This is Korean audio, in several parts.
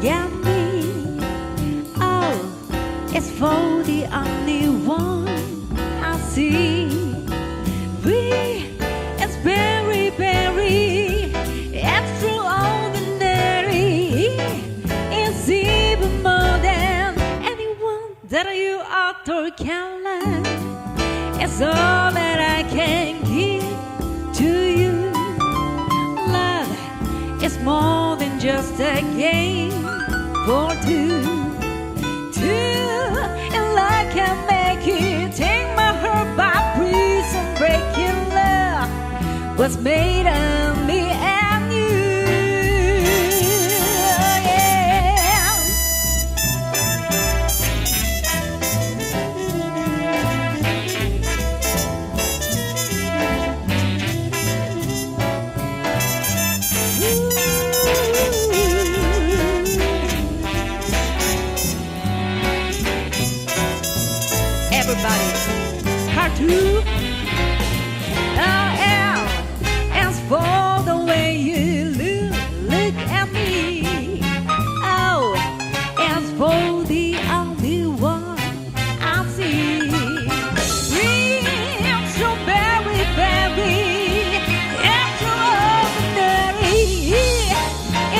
at me. Oh, it's for the only one I see. We, it's very, very extraordinary. It's even more than anyone that you utter can learn. It's all that I can give to you. Love is more than just a game for two. And I can make it. Take my heart by breeze and break it. Love was made of me and you. Yeah. Everybody, part two. L is for the way you look at me. O is for the only one I see. Real so very, very extraordinary.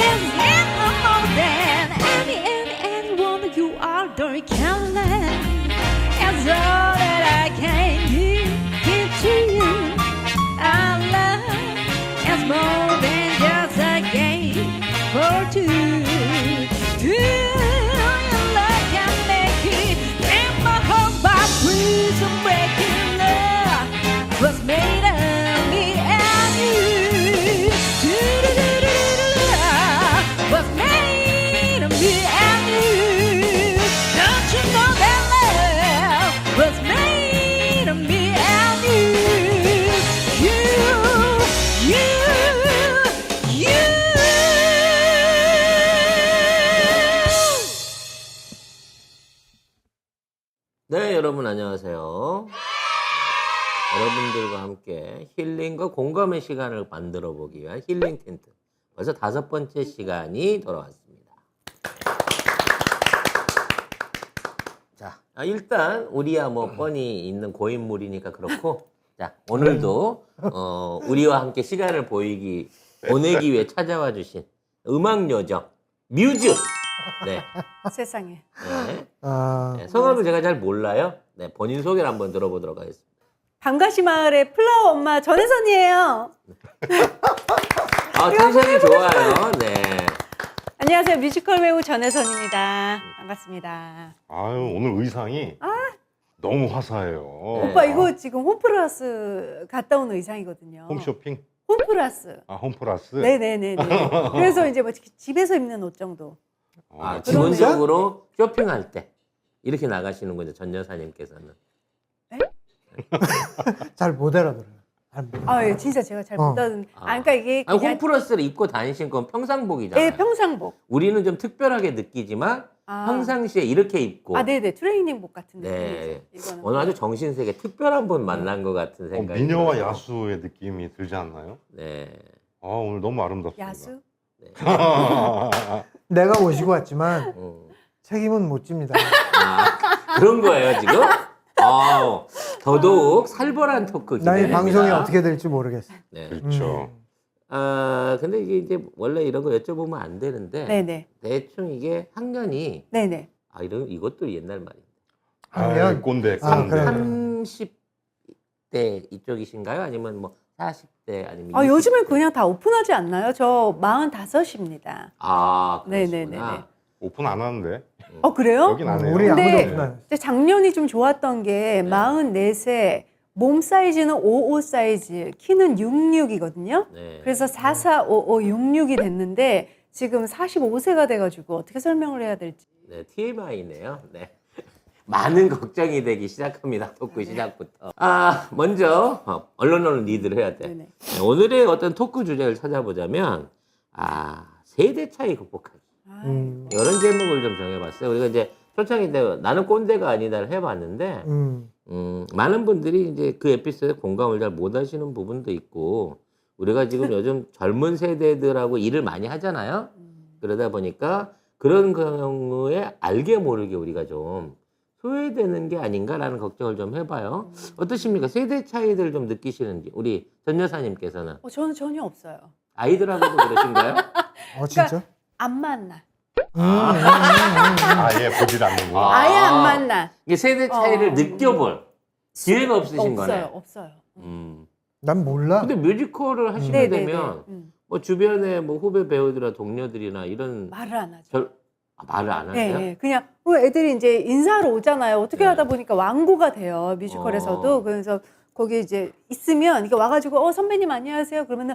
It's never more than anyone you are doing can learn. It's all that I can give to you. Our love is more than just a game for two. Your love can make it. And my heart by breeze and breaking love was made of me and you. Was made of me and you. Don't you know that love was made of me and you. 네, 여러분 안녕하세요. 여러분들과 함께 힐링과 공감의 시간을 만들어 보기 위한 힐링 텐트. 벌써 5번째 시간이 돌아왔습니다. 자, 일단 우리야 뭐 뻔히 있는 고인물이니까 그렇고, 자, 오늘도 우리와 함께 시간을 보내기 위해 찾아와 주신 음악 요정 뮤즈. 네. 세상에. 네. 네, 성함을 제가 잘 몰라요. 네, 본인 소개를 한번 들어보도록 하겠습니다. 방가시 마을의 플라워 엄마 전혜선이에요. 텐션이 좋아요. 네. 안녕하세요. 뮤지컬 배우 전혜선입니다. 반갑습니다. 아유, 오늘 의상이 너무 화사해요. 네. 오빠 이거 지금 홈플러스 갔다 온 의상이거든요. 홈쇼핑? 홈플러스. 아, 홈플러스? 네네네네. 그래서 이제 뭐 집에서 입는 옷 정도. 기본적으로 쇼핑할 때 이렇게 나가시는군요. 전 여사님께서는. 잘 못 알아들어요. 예, 진짜 제가 잘 못 알아듣는. 그러니까 이게 아니, 그냥 홈플러스를 입고 다니신 건 평상복이잖아요. 네, 평상복. 우리는 좀 특별하게 느끼지만 평상시에 이렇게 입고. 네네. 트레이닝복 같은 네. 느낌이죠. 이거는. 오늘 아주 정신세계 특별한 분 만난 것 같은 생각이 미녀와 들어요. 야수의 느낌이 들지 않나요? 네. 오늘 너무 아름답습니다. 야수? 내가 모시고 왔지만 음. 책임은 못 집니다. 그런 거예요, 지금? 더더욱 살벌한 토크 나의 기대됩니다. 방송이 어떻게 될지 모르겠어. 네. 그렇죠. 근데 이게 이제 원래 이런 거 여쭤보면 안 되는데 네네. 대충 이게 학년이 네네. 이것도 옛날 말인데 학년? 꼰대, 아, 꼰대. 그래. 30대 이쪽이신가요? 아니면 뭐 40대 아니면 요즘엔 그냥 다 오픈하지 않나요? 저 45입니다. 그러시구나. 네네네네. 오픈 안 하는데. 그래요? 여긴 안 해요. 우리 아무도 근데 없나. 작년이 좀 좋았던 게 44세, 몸 사이즈는 55 사이즈, 키는 66이거든요. 네. 그래서 44, 55, 66이 됐는데 지금 45세가 돼가지고 어떻게 설명을 해야 될지. 네, TMI네요. 네. 많은 걱정이 되기 시작합니다. 토크 시작부터. 먼저 언론을 리드를 해야 돼. 네네. 네, 오늘의 어떤 토크 주제를 찾아보자면 세대 차이 극복하기. 이런 제목을 좀 정해봤어요. 우리가 이제 초창기 때 나는 꼰대가 아니다를 해봤는데 많은 분들이 이제 그 에피소드에 공감을 잘 못하시는 부분도 있고 우리가 지금 요즘 젊은 세대들하고 일을 많이 하잖아요. 그러다 보니까 그런 경우에 알게 모르게 우리가 좀 소외되는 게 아닌가라는 걱정을 좀 해봐요. 어떠십니까? 세대 차이들 좀 느끼시는지 우리 전 여사님께서는 저는 전혀 없어요. 아이들하고도 그러신가요? 진짜? 안 만나. 아예 보질 않는구나. 아. 아예 안 만나. 이게 세대 차이를 느껴볼 기회가 없으신 거네. 없어요. 난 몰라. 근데 뮤지컬을 하시게 네네네. 되면 뭐 주변에 뭐 후배 배우들이나 동료들이나 이런 말을 안 하죠. 말을 안 하세요? 네, 그냥 애들이 이제 인사하러 오잖아요. 어떻게 네. 하다 보니까 왕고가 돼요. 뮤지컬에서도. 그래서 거기 이제 있으면 이게 와가지고 선배님 안녕하세요. 그러면은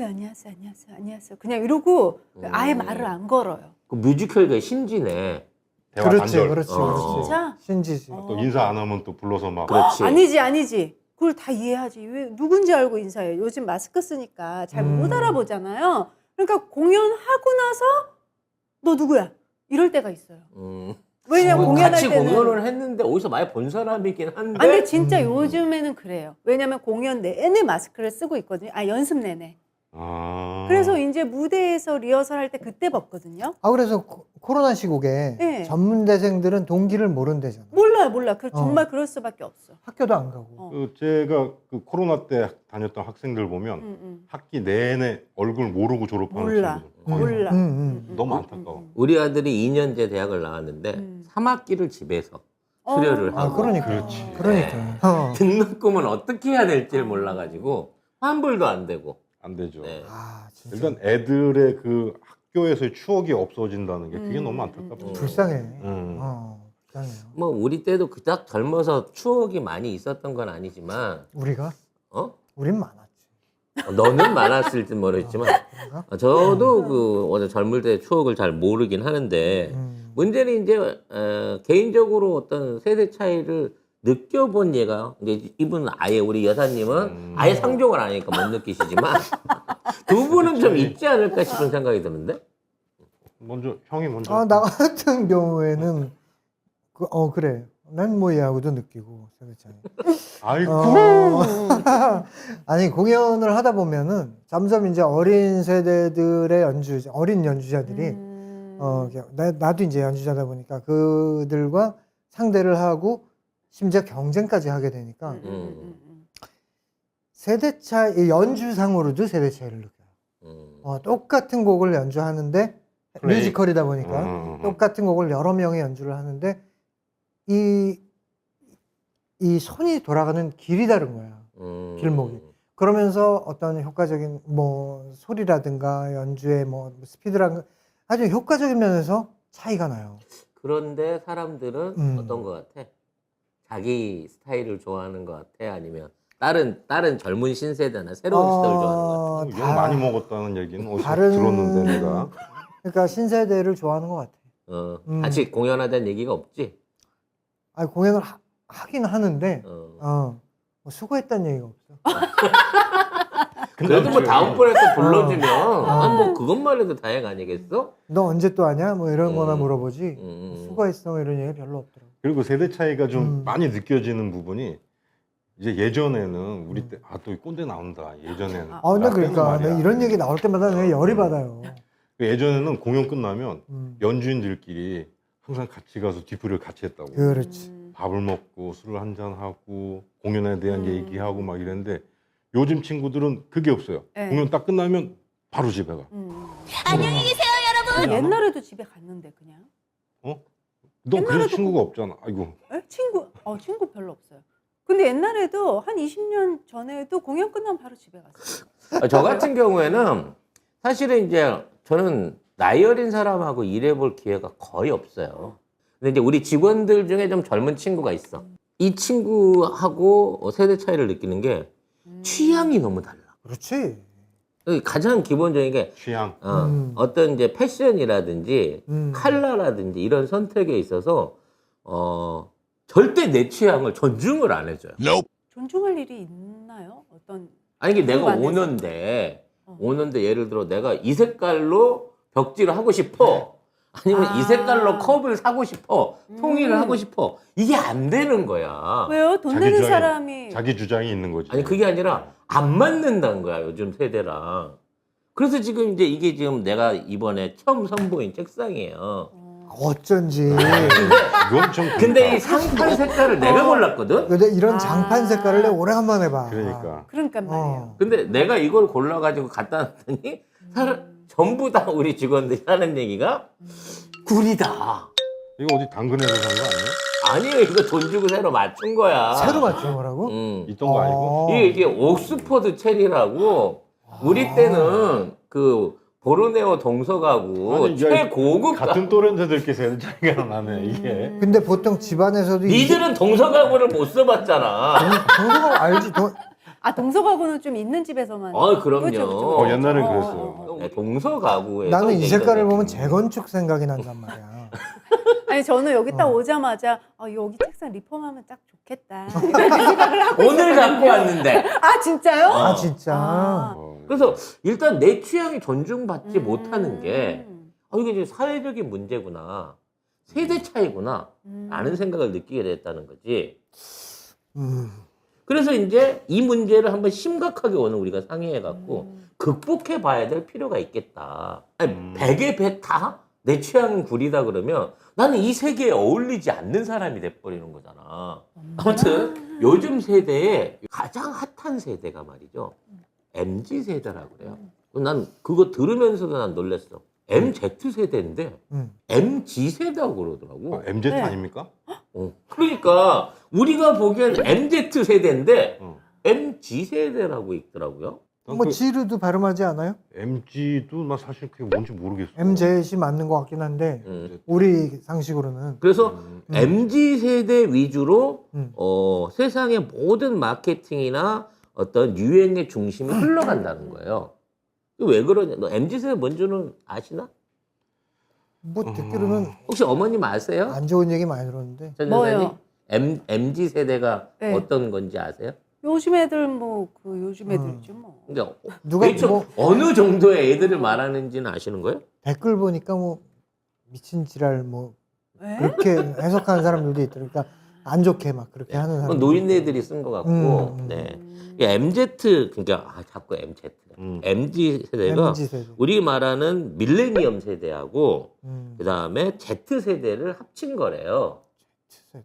예, 안녕하세요. 그냥 이러고 아예 말을 안 걸어요. 그 뮤지컬가 신지네. 대화 그렇지, 단절. 그렇지, 어. 그렇지. 진짜? 신지지. 또 인사 안 하면 또 불러서 막 그렇지. 아니지. 그걸 다 이해하지. 왜 누군지 알고 인사해요. 요즘 마스크 쓰니까 잘 못 알아보잖아요. 그러니까 공연하고 나서 너 누구야? 이럴 때가 있어요. 왜냐면 공연할 같이 때는 공연을 했는데 어디서 많이 본 사람이긴 한데. 근데 진짜 요즘에는 그래요. 왜냐면 공연 내내 마스크를 쓰고 있거든요. 연습 내내. 그래서 이제 무대에서 리허설 할 때 그때 벗거든요. 그래서 코로나 시국에 네. 전문대생들은 동기를 모른대잖아. 몰라. 정말 그럴 수밖에 없어. 학교도 안 가고. 제가 그 코로나 때 다녔던 학생들 보면 학기 내내 얼굴 모르고 졸업하는 몰라. 친구들 거의 몰라. 너무 안타까워. 우리 아들이 2년제 대학을 나왔는데 3학기를 집에서 수료를 하고 그러니까. 그렇지. 그러니까. 등록금은 어떻게 해야 될지 몰라가지고 환불도 안 되고. 안 되죠. 네. 진짜. 일단 애들의 그 학교에서의 추억이 없어진다는 게 그게 너무 안타깝죠. 불쌍해. 음. 불쌍해요. 뭐 우리 때도 그닥 젊어서 추억이 많이 있었던 건 아니지만 우리가? 우린 많았지. 너는 많았을지 모르겠지만 그런가? 저도 그 어제 젊을 때 추억을 잘 모르긴 하는데 문제는 이제 개인적으로 어떤 세대 차이를 느껴본 예가 이제 이분은 아예 우리 여사님은 아예 상종을 안 하니까 못 느끼시지만 두 분은 좀 있지 않을까 싶은 생각이 드는데. 형이 먼저. 나 같은 경우에는 그래. 난 뭐 얘하고도 느끼고 세대 차이. 아이고. 아니 공연을 하다 보면은 점점 이제 어린 세대들의 어린 연주자들이 나도 이제 연주자다 보니까 그들과 상대를 하고 심지어 경쟁까지 하게 되니까 세대 차이, 연주상으로도 세대 차이를 느껴요. 똑같은 곡을 연주하는데 뮤지컬이다 보니까 똑같은 곡을 여러 명이 연주를 하는데 이 손이 돌아가는 길이 다른 거야. 길목이. 그러면서 어떤 효과적인 뭐 소리라든가 연주의 뭐 스피드라든가 아주 효과적인 면에서 차이가 나요. 그런데 사람들은 어떤 것 같아? 자기 스타일을 좋아하는 것 같아? 아니면 다른 젊은 신세대나 새로운 스타일을 좋아하는 것 같아? 욕 많이 먹었다는 얘기는 어디서 다른- 들었는데 내가. 그러니까 신세대를 좋아하는 것 같아. 같이 공연하자는 얘기가 없지? 공연을 하긴 하는데 어. 뭐 수고했다는 얘기가 없어. 그래도 뭐 다음번에 또 불러주면 뭐 그것만 해도 다행 아니겠어? 너 언제 또 하냐? 뭐 이런 거나 물어보지. 수고했어 뭐 이런 얘기 별로 없더라고. 그리고 세대 차이가 좀 많이 느껴지는 부분이 이제 예전에는 우리 때 또 꼰대 나온다. 예전에는. 근데 나 때는 그러니까 말이야. 내가 이런 얘기 나올 때마다 내가 열이 받아요. 예전에는 공연 끝나면 연주인들끼리 항상 같이 가서 뒤풀이를 같이 했다고. 그렇지. 밥을 먹고 술을 한잔 하고 공연에 대한 얘기하고 막 이랬는데 요즘 친구들은 그게 없어요. 네. 공연 딱 끝나면 바로 집에 가. 안녕히 계세요, 여러분. 옛날에도 집에 갔는데 그냥. 넌 그래서 옛날에도 친구가 없잖아. 아이고. 친구 별로 없어요. 근데 옛날에도 한 20년 전에도 공연 끝나면 바로 집에 갔어요. 저 같은 경우에는 사실은 이제 저는 나이 어린 사람하고 일해볼 기회가 거의 없어요. 근데 이제 우리 직원들 중에 좀 젊은 친구가 있어. 이 친구하고 세대 차이를 느끼는 게 취향이 너무 달라. 그렇지. 가장 기본적인 게 취향. 어떤 이제 패션이라든지 컬러라든지 이런 선택에 있어서 절대 내 취향을 존중을 안 해줘요. 존중할 일이 있나요? 어떤 아니 이게 내가 안에서? 오는데 예를 들어 내가 이 색깔로 벽지를 하고 싶어. 아니면 이 색깔로 컵을 사고 싶어. 통일을 하고 싶어. 이게 안 되는 거야. 왜요? 돈 자기 되는 주장이- 사람이 자기 주장이 있는 거지. 아니 그게 아니라 안 맞는다는 거야 요즘 세대랑. 그래서 지금 이제 이게 지금 내가 이번에 처음 선보인 책상이에요. 어쩐지. 이건 좀 근데 이 상판 색깔을 내가 골랐거든? 근데 이런 장판 색깔을 내가 오래간만에 봐. 그러니까 그러니까 말이에요. 근데 내가 이걸 골라가지고 갖다 놨더니 전부 다 우리 직원들이 하는 얘기가 구리다. 이거 어디 당근에서 산 거 아니에요? 아니에요. 이거 돈 주고 새로 맞춘 거야. 새로 맞춘 거라고? 있던 거 아니고? 이게 옥스퍼드 체리라고 우리 때는 그 보르네오 동서가구 아니, 최고급 같은 또래들끼리 차이가 나네 이게. 근데 보통 집안에서도 니들은 동서가구를 못 써봤잖아. 동서가 알지? 아 동서가구는 좀 있는 집에서만. 그럼요. 그렇죠. 옛날엔 그랬어요. 네, 동서가구에 나는 이 색깔을 보면 재건축 생각이 난단 말이야. 아니 저는 여기 딱 오자마자 여기 책상 리폼하면 딱 좋겠다. 이렇게 생각을 하고 오늘 갖고 왔는데. 아 진짜요? 아 진짜. 아. 그래서 일단 내 취향이 존중받지 못하는 게 이게 이제 사회적인 문제구나. 세대 차이구나. 라는 생각을 느끼게 됐다는 거지. 그래서 이제 이 문제를 한번 심각하게 오늘 우리가 상의해갖고 극복해 봐야 될 필요가 있겠다. 아니, 100에 100 다 내 취향은 구리다 그러면 나는 이 세계에 어울리지 않는 사람이 돼버리는 거잖아. 아무튼 요즘 세대에 가장 핫한 세대가 말이죠. MZ세대라고 그래요. 난 그거 들으면서도 난 놀랐어. MZ세대인데 MG세대라고 그러더라고. MZ 네. 아닙니까? 그러니까 우리가 보기엔 MZ세대인데 MG세대라고 있더라고요. 뭐 지르도 발음하지 않아요? MG도 나 사실 그게 뭔지 모르겠어. MZ이 맞는 것 같긴 한데 우리 상식으로는. 그래서 MZ세대 위주로 음. 세상의 모든 마케팅이나 어떤 유행의 중심이 흘러간다는 거예요. 왜 그러냐? 너 MZ세대 뭔지는 아시나? 뭐 듣기로는 혹시 어머님 아세요? 안 좋은 얘기 많이 들었는데. 전 뭐요? 여사님? MZ세대가 네. 어떤 건지 아세요? 요즘 애들 뭐 그 요즘 애들이죠 뭐. 그러니까 누가 대충 뭐 어느 정도의 애들을 말하는지는 아시는 거예요? 댓글 보니까 뭐 미친 지랄 뭐 에? 그렇게 해석하는 사람들도 있더라니까 안 좋게 막 그렇게 하는 그건 사람. 노인네들이 쓴 것 같고, 네. MZ, 그러니까, 자꾸 MZ. MZ 세대가 MZ 세대. 우리 말하는 밀레니엄 세대하고, 음. 그 다음에 Z 세대를 합친 거래요. 세대.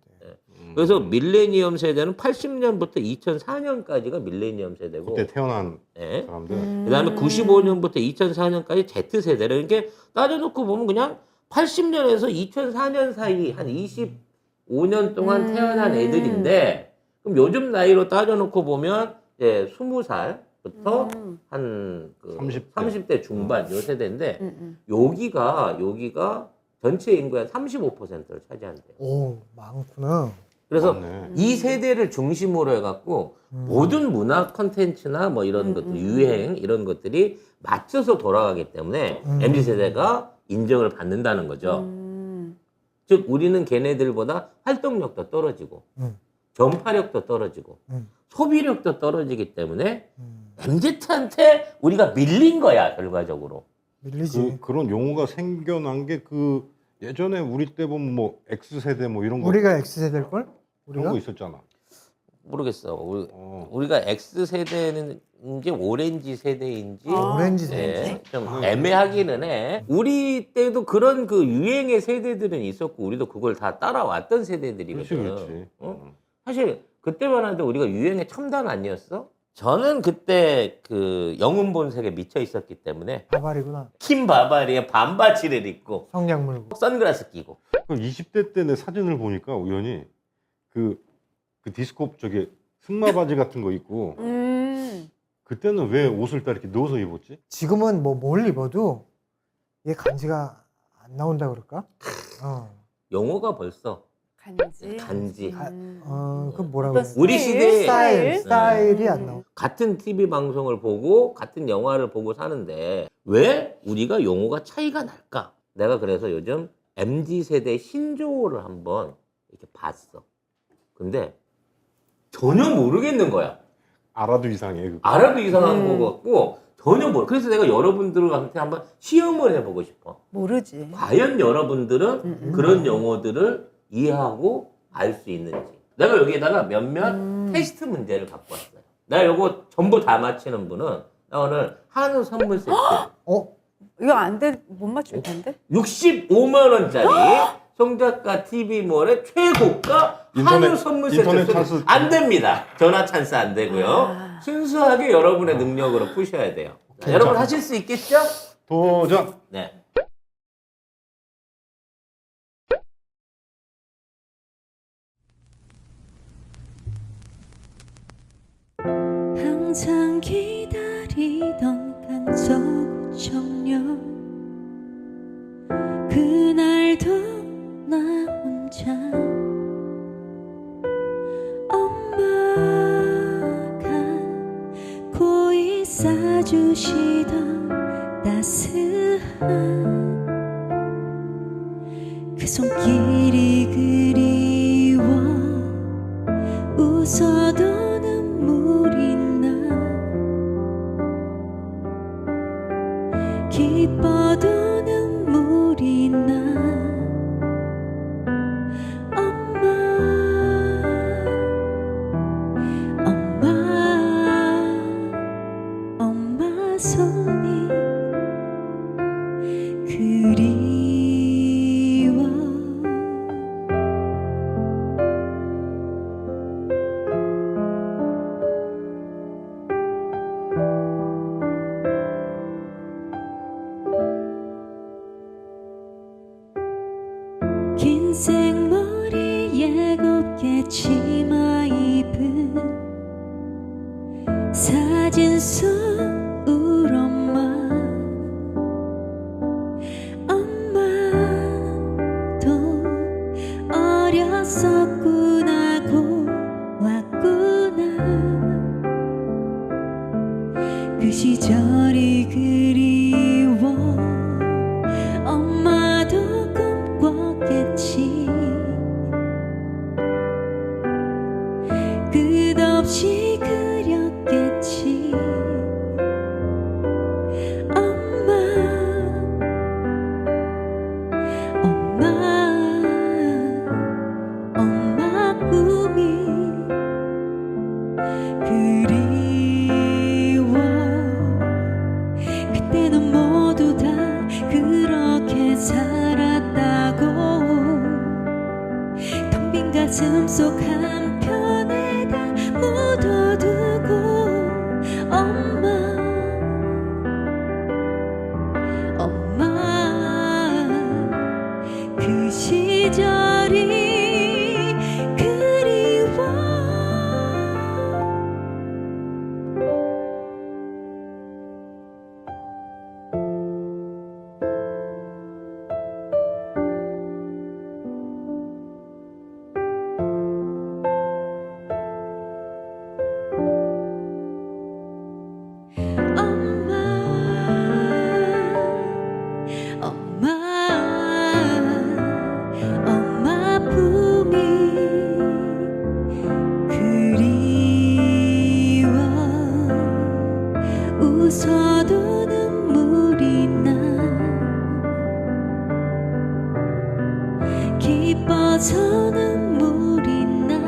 그래서 밀레니엄 세대는 80년부터 2004년까지가 밀레니엄 세대고, 그때 태어난 네. 사람들. 그 다음에 95년부터 2004년까지 Z 세대를 이렇게 따져놓고 보면 그냥 80년에서 2004년 사이 한 25년 동안 태어난 애들인데, 그럼 요즘 나이로 따져놓고 보면 이제 20살부터 한 그 30대 중반 요 세대인데, 여기가 전체 인구의 35%를 차지한대요. 오 많구나. 그래서 맞네. 이 세대를 중심으로 해갖고 모든 문화 컨텐츠나 뭐 이런 것들, 유행 이런 것들이 맞춰서 돌아가기 때문에 MZ 세대가 인정을 받는다는 거죠. 즉 우리는 걔네들보다 활동력도 떨어지고 전파력도 떨어지고 소비력도 떨어지기 때문에 MZ한테 우리가 밀린 거야 결과적으로. 밀리지. 그런 용어가 생겨난 게 그 예전에 우리 때 보면 뭐 X세대 뭐 이런 거 우리가 X세대일 걸? 그런 우리가 거 있었잖아. 모르겠어. 우리가 X 세대인지 오렌지 세대인지 오렌지 세대. 네, 좀 애매하기는 해. 우리 때도 그런 그 유행의 세대들은 있었고 우리도 그걸 다 따라왔던 세대들이거든. 그렇지. 사실 그때만 해도 우리가 유행의 첨단 아니었어? 저는 그때 그 영웅 본색에 미쳐 있었기 때문에 바발이구나. 킴 바바리의 반바지를 입고 성냥 물고. 선글라스 끼고 그 20대 때 내 사진을 보니까 우연히 그 디스코 저기 승마 바지 같은 거 입고 그때는 왜 옷을 다 이렇게 넣어서 입었지? 지금은 뭐 뭘 입어도 얘 간지가 안 나온다 그럴까? 용어가 벌써 간지. 그 뭐라고? 어떤 해야 되나? 우리 시대에 스타일이 안 나와. 같은 TV 방송을 보고 같은 영화를 보고 사는데 왜 우리가 용어가 차이가 날까? 내가 그래서 요즘 MZ 세대 신조어를 한번 이렇게 봤어. 근데 전혀 모르겠는 거야. 알아도 이상해. 그거. 알아도 이상한 거 같고 전혀 모르. 그래서 내가 여러분들한테 한번 시험을 해보고 싶어. 모르지. 과연 여러분들은 그런 용어들을 이해하고 알 수 있는지. 내가 여기에다가 몇몇 테스트 문제를 갖고 왔어요. 내가 요거 전부 다 맞히는 분은 나 오늘 한우 선물 세트 이거 안 돼, 못 맞출 텐데? 65만 원짜리 송작가 TV몰의 최고가 한우 선물 세트 인터넷 찬스 안 됩니다. 전화 찬스 안 되고요. 순수하게 여러분의 능력으로 푸셔야 돼요. 자, 여러분 하실 수 있겠죠? 도전. 네. 항상 기다리던 간석 청년 그날도 나 혼자 엄마가 고이 싸주시던 따스한 그 손길이 그리워 웃어도 눈물이 나 기뻐도 눈물이 나 엄마 손이 그리워 긴 생머리에 곱게 치마 입은 사진 속 우리 엄마도 어렸었구나 고왔구나 그 시절이 그리워 엄마도 꿈꿨겠지 끝없이 그렸겠지 엄마 꿈이 그리워 그때는 모두 다 그렇게 살았다고 텅 빈 가슴 속 한편에다 묻어두고 엄마 그 시절이 그리워 엄마 품이 그리워 웃어도 눈물이 나 기뻐서 눈물이 나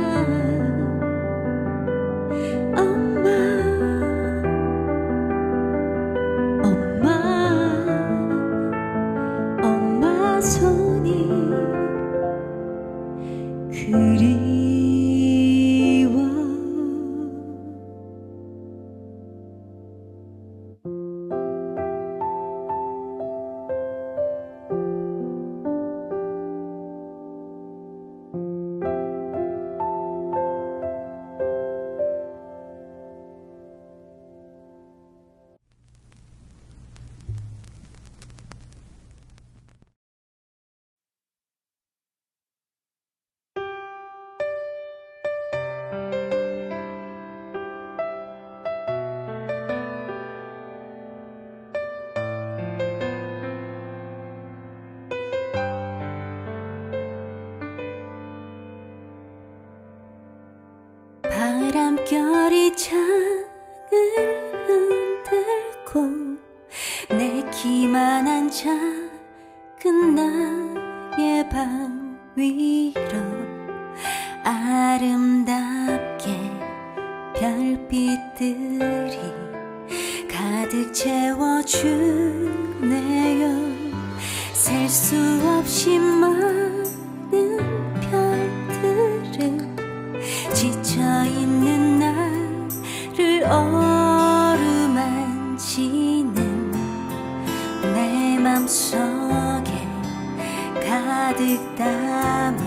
엄마 손이 그리워 바람결이 창을 흔들고 내 키만한 작은 나의 방 위로 아름답게 별빛들이 가득 채워주네요. 셀 수 없이 많은 별들은 지쳐있는 나를 어루만지는 내 맘속에 가득 담은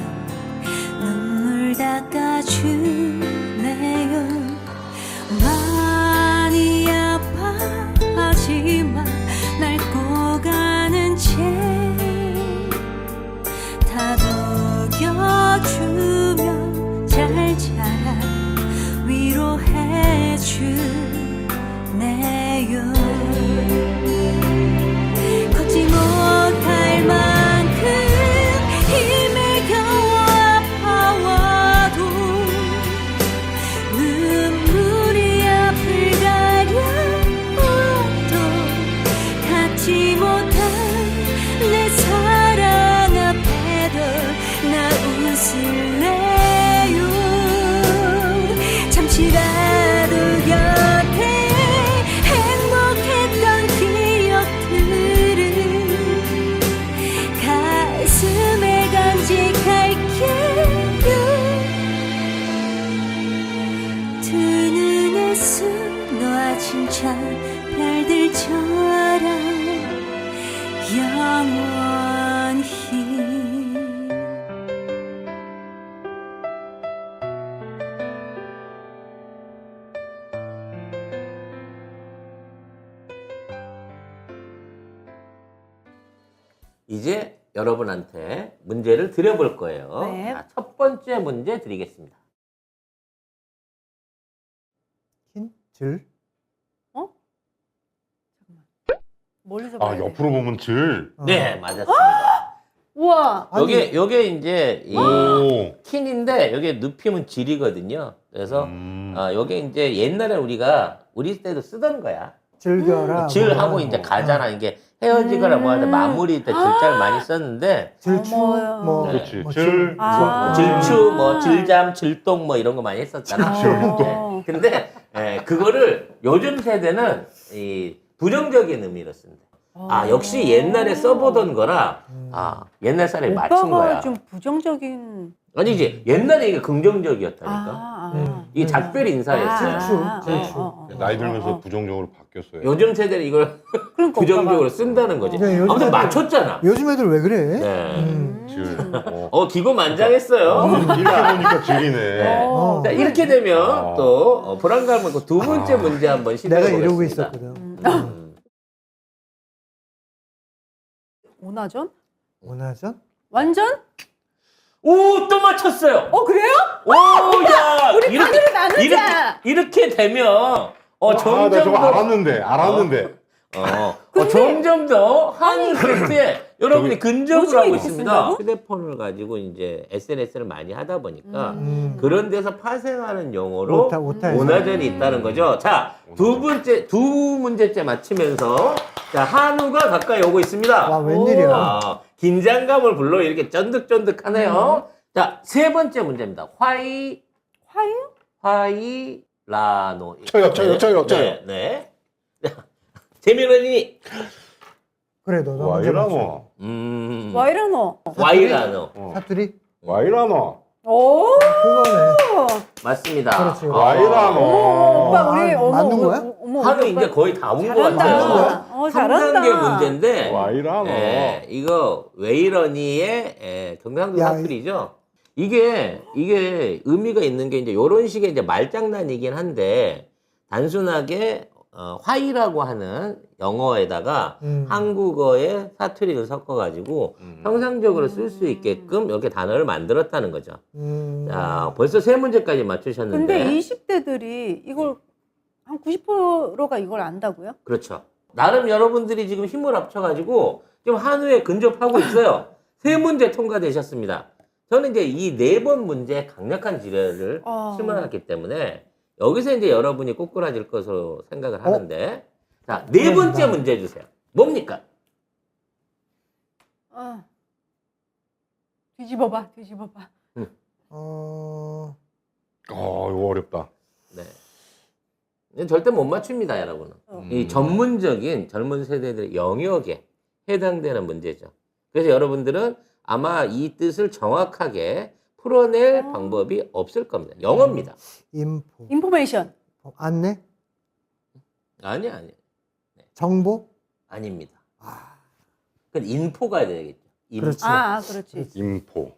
눈물 닦아주네요. 많이 아파하지마 날 꼭 아는 채 다독여주며 잘 자라 위로해주네요. 걷지 못할 만큼 힘에 겨워 아파와도 눈물이 앞을 가려워도 갖지 못한 내 사랑 앞에도 나 웃을래요. 잠시라도 곁에 행복했던 기억들을 가슴에 간직할게요. 두 눈에 쑥 놓아진 저 별들처럼 영원히. 이제 여러분한테 문제를 드려볼 거예요. 네. 자, 첫 번째 문제 드리겠습니다. 흰, 줄. 멀리서 봐야 아 돼. 옆으로 보면 질. 네, 맞았습니다. 우와. 요게 이제 이 오. 킨인데 여기 눕히면 질이거든요. 그래서 요게 이제 옛날에 우리 때도 쓰던 거야. 즐겨라. 질하고 뭐, 이제 가잖아. 이게 헤어지거나 뭐 하는 마무리 때 질자를 많이 썼는데 질추, 어머요. 뭐, 그렇지. 뭐 질. 아. 질추, 뭐 질잠, 질동 뭐 이런 거 많이 했었잖아. 질동. 근데 그거를 요즘 세대는 이 부정적인 의미로 쓴대. 아 역시 옛날에 써보던 거라 옛날 사람이 맞춘 오빠가 거야. 좀 부정적인. 아니지 옛날에 이게 긍정적이었다니까. 이게 작별 인사였어요. 나이 들면서 부정적으로 바뀌었어요. 요즘 세대는 이걸 그러니까 부정적으로 쓴다는 거지. 네, 요즘 아무튼 애들- 맞췄잖아. 요즘 애들 왜 그래? 네. 질. 기고만장했어요. 이렇게 보니까 질이네. 어. 자, 이렇게 되면 아. 또 불안감을 갖고 두 번째 문제 한번 시도해 내가 보겠습니다. 이러고 있었거든. 오나전? 원하전? 완전? 오, 또 맞췄어요. 그래요? 오, 야, 우리 반으로 나누자. 이렇게 되면 나 점점 저거 더 알았는데. 점점 더 한 멘트에 여러분이 근접을 요즘에 하고 이렇게 있습니다. 쓴다고? 휴대폰을 가지고 이제 SNS를 많이 하다 보니까 그런 데서 파생하는 용어로 오타에서. 오나전이 있다는 거죠. 자, 두 문제째 맞히면서 자, 한우가 가까이 오고 있습니다. 와, 웬일이야. 긴장감을 불러 이렇게 쫀득쫀득하네요. 자, 세 번째 문제입니다. 화요? 화이라노. 저요. 네. 재미있니? 그래, 너 문제 맞춰. 와이라노. 와이라노. 와이라노. 사투리? 와이라노. 오. 그거네. 맞습니다. 그렇지. 와이라노. 오빠 우리 맞는 거야? 한우 이제 거의 다 온 것 잘한다. 같아요. 잘한다. 3단계 문제인데 와이라노. 이거 웨이러니의 경상도 야, 사투리죠. 이게 의미가 있는 게 이제 이런 식의 이제 말장난이긴 한데 단순하게 화이라고 하는 영어에다가 한국어의 사투리를 섞어가지고 형상적으로 쓸 수 있게끔 이렇게 단어를 만들었다는 거죠. 자, 벌써 세 문제까지 맞추셨는데. 근데 20대들이 이걸 한 90%가 이걸 안다고요? 그렇죠. 나름 여러분들이 지금 힘을 합쳐가지고 지금 한우에 근접하고 있어요. 세 문제 통과되셨습니다. 저는 이제 이 네 번 문제에 강력한 지뢰를 심어놨기 때문에 여기서 이제 여러분이 꼬꾸라질 것으로 생각을 하는데 자, 네 번째 문제 주세요. 뭡니까? 뒤집어봐. 이거 어렵다. 네. 절대 못 맞춥니다, 여러분은. 어. 이 전문적인 젊은 세대들의 영역에 해당되는 문제죠. 그래서 여러분들은 아마 이 뜻을 정확하게 풀어낼 방법이 없을 겁니다. 영어입니다. 인포, 인포메이션. 안내, 아니야. 정보. 아닙니다. 그건 인포가 되겠죠. 인포. 그렇지. 그렇지. 인포.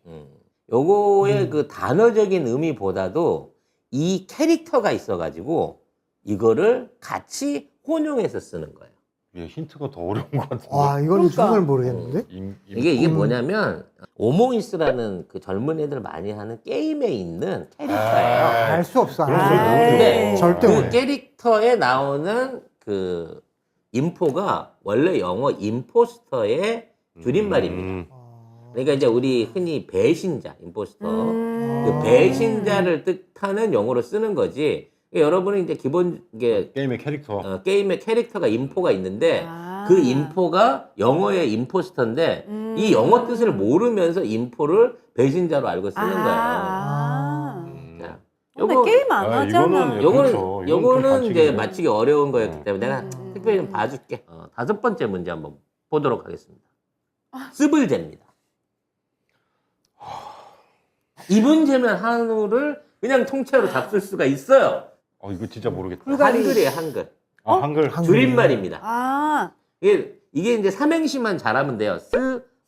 요거의 그 단어적인 의미보다도 이 캐릭터가 있어가지고 이거를 같이 혼용해서 쓰는 거예요. 예, 힌트가 더 어려운 것 같은데. 와, 이건 그러니까. 정말 모르겠는데. 이게 뭐냐면 오모이스라는 그 젊은 애들 많이 하는 게임에 있는 캐릭터예요. 알 수 없어. 알 수 아, 없어. 근데 절대 그 못해. 캐릭터에 나오는 그 인포가 원래 영어 임포스터의 줄임말입니다. 그러니까 이제 우리 흔히 배신자, 임포스터. 그 배신자를 뜻하는 용어로 쓰는 거지. 그러니까 여러분은 이제 기본 이게 게임의 캐릭터. 게임의 캐릭터가 인포가 있는데 아. 그 인포가 영어의 임포스터인데 이 영어 뜻을 모르면서 인포를 배신자로 알고 쓰는 거예요. 자, 나 게임 안 아, 하잖아. 이거는 요거는 그렇죠. 이건 좀 요거는 이제 반칙이죠. 맞히기 어려운 거였기 때문에 내가 특별히 좀 봐줄게. 5번째 문제 한번 보도록 하겠습니다. 쓰불제입니다. 이 문제면 한우를 그냥 통째로 잡술 수가 있어요. 이거 진짜 모르겠다. 불가리. 한글이에요, 한글. 한글. 줄임말입니다. 아, 이게 이제 삼행시만 잘하면 돼요.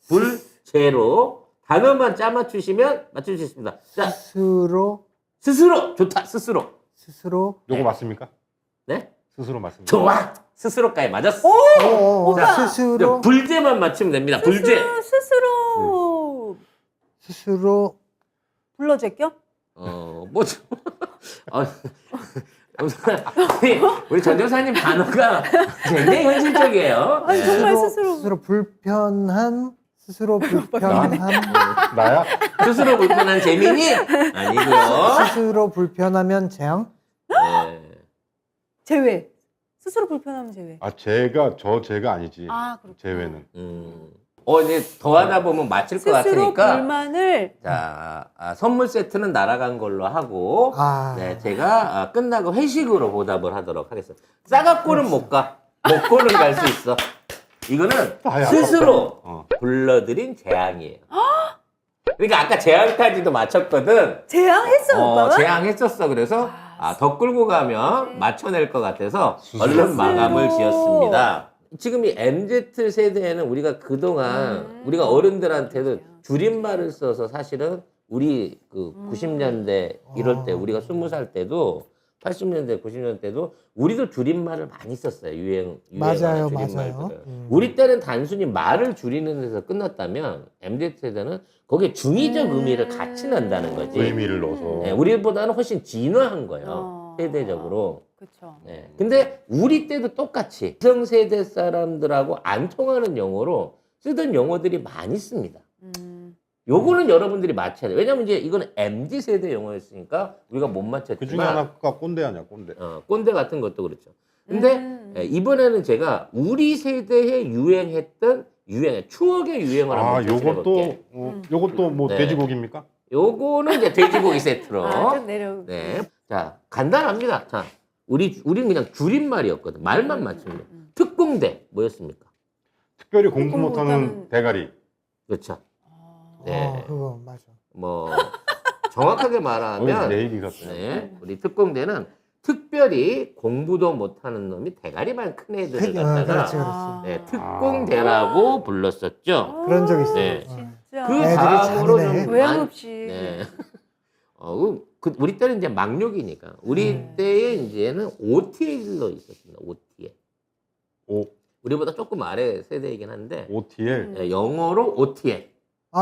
쓰불제로 단어만 짜맞추시면 맞출 수 있습니다. 자, 스스로 좋다. 스스로. 요거 맞습니까? 네? 스스로 맞습니까? 좋아. 스스로까지 맞았어. 오빠. 스스로 불제만 맞추면 됩니다. 불제. 스스로 불러 제껴? 뭐 좀. 우리 전 여사님 단어가 굉장히 현실적이에요. 아니, 정말 스스로. 불편한 스스로 불편함 나야? 스스로 불편한 재민이 아니고요. 스스로 불편하면 재앙. 네. 제외. 스스로 불편하면 제외. 제가 아니지. 그렇구나. 제외는. 이제 더 하다 보면 맞힐 것 스스로 같으니까. 불만을. 자, 선물 세트는 날아간 걸로 하고, 네, 제가 끝나고 회식으로 보답을 하도록 하겠습니다. 싸갖고는 못 가. 먹고는 갈 수 있어. 이거는 나야. 스스로 불러들인 재앙이에요. 그러니까 아까 재앙까지도 맞췄거든. 제안했어, 오빠가? 재앙했었어. 그래서 더 끌고 가면 맞춰낼 것 같아서 얼른 마감을 지었습니다. 지금 이 MZ 세대에는 우리가 그동안 우리가 어른들한테도 줄임말을 써서 사실은 우리 그 90년대 이럴 때 우리가 20살 때도 80년대 90년대 때도 우리도 줄임말을 많이 썼어요. 맞아요, 줄임말들을. 맞아요. 우리 때는 단순히 말을 줄이는 데서 끝났다면 MZ 세대는 거기에 중의적 의미를 같이 넣는다는 거지. 의미를 넣어서. 네, 우리보다는 훨씬 진화한 거예요. 세대적으로. 그쵸. 네. 근데 우리 때도 똑같이 기성세대 사람들하고 안 통하는 영어로 쓰던 용어들이 많이 씁니다. 요거는 여러분들이 맞춰야 돼요. 왜냐면 이제 이거는 MZ세대 용어였으니까 우리가 못 맞췄지만 그 중에 하나가 꼰대 아니야, 꼰대. 꼰대 같은 것도 그렇죠. 근데 이번에는 제가 우리 세대에 유행했던 추억의 유행을 한번 해볼게요. 요것도 뭐 네. 돼지고기입니까? 요거는 이제 돼지고기 세트로. 좀 내려. 네. 자, 간단합니다. 자, 우린 그냥 줄임말이었거든. 말만 맞추면 돼. 특공대 뭐였습니까? 특별히 공부 못하는 대가리. 그렇죠. 네. 그거 맞아. 뭐 정확하게 말하면 내 얘기 같아. 네, 우리 특공대는 특별히 공부도 못하는 놈이 대가리만 큰 애들을 갖다가 그렇지. 네, 특공대라고 불렀었죠. 그런 적 있어요. 네. 진짜. 그 애들이 다음으로 잔인해. 좀 외양 없이. 네. 우리 때는 이제 망욕이니까 우리 때에 이제는 OTL로 있었습니다. OTL. 우리보다 조금 아래 세대이긴 한데 OTL. 네, 영어로 OTL.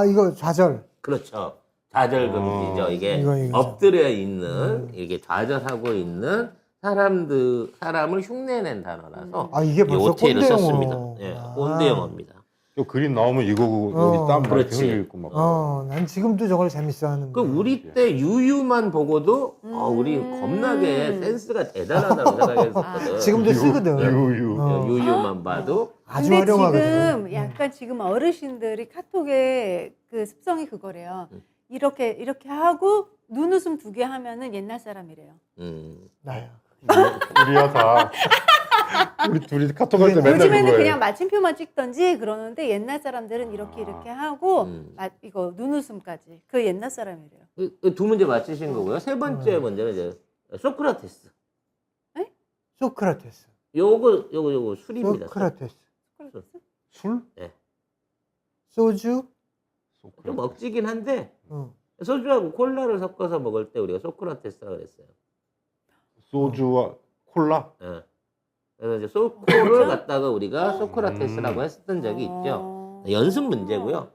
이거 좌절. 그렇죠. 좌절금지죠. 이게 이거죠. 엎드려 있는 이게 좌절하고 있는 사람을 흉내낸 단어라서 이게 벌써 OTL을 꼰대 썼습니다. 영어. 예, 꼰대 영어입니다. 요 그림 나오면 이거고 여기 땀 그렇지. 이렇게 흘리고 있고 막. 난 지금도 저걸 재밌어하는데. 그 우리 때 유유만 보고도 우리 겁나게 센스가 대단하다고 생각했었거든. 지금도 쓰거든. 유유. 유유만 봐도 아주 근데 활용하거든. 지금 약간 지금 어르신들이 카톡에 그 습성이 그거래요. 이렇게 하고 눈웃음 2개 하면은 옛날 사람이래요. 나야. 우리야 다. 우리 둘이 카톡 할 때 맨날 요즘에는 그거예요. 그냥 마침표만 찍던지 그러는데 옛날 사람들은 이렇게 이렇게 하고 이거 눈웃음까지 그 옛날 사람이래요. 두 문제 맞히신 거고요. 세 번째 문제는 이제 소크라테스. 소크라테스. 요거 술입니다. 소크라테스. 술? 네. 소주. 좀 억지긴 한데 어. 소주하고 콜라를 섞어서 먹을 때 우리가 소크라테스라고 그랬어요. 소주와 콜라? 예. 그래서 이제 소코를 갖다가 우리가 소크라테스라고 했었던 적이 있죠. 연습 문제고요.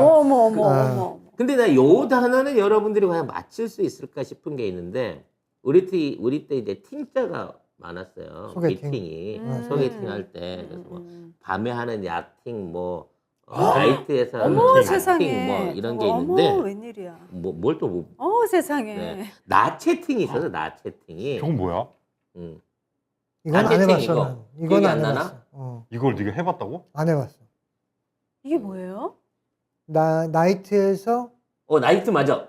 어머. 근데 나 요 단어는 여러분들이 과연 맞힐 수 있을까 싶은 게 있는데 우리 때 이제 팀자가 많았어요. 소개팅. 미팅이 소개팅 할 때 그래서 뭐 밤에 하는 야팅 뭐 나이트에서 하는 어머 야팅 세상에. 뭐 이런 게 있는데 어머 웬일이야. 뭘 또 뭐, 세상에. 네. 나 채팅이 있어서 나 채팅이. 저건 뭐야? 이건 안 채팅 해봤어. 이거. 난. 기억이 이건 안 안 나나? 해봤어. 이걸 네가 해봤다고? 안 해봤어. 이게 뭐예요? 나이트에서 나이트 맞아.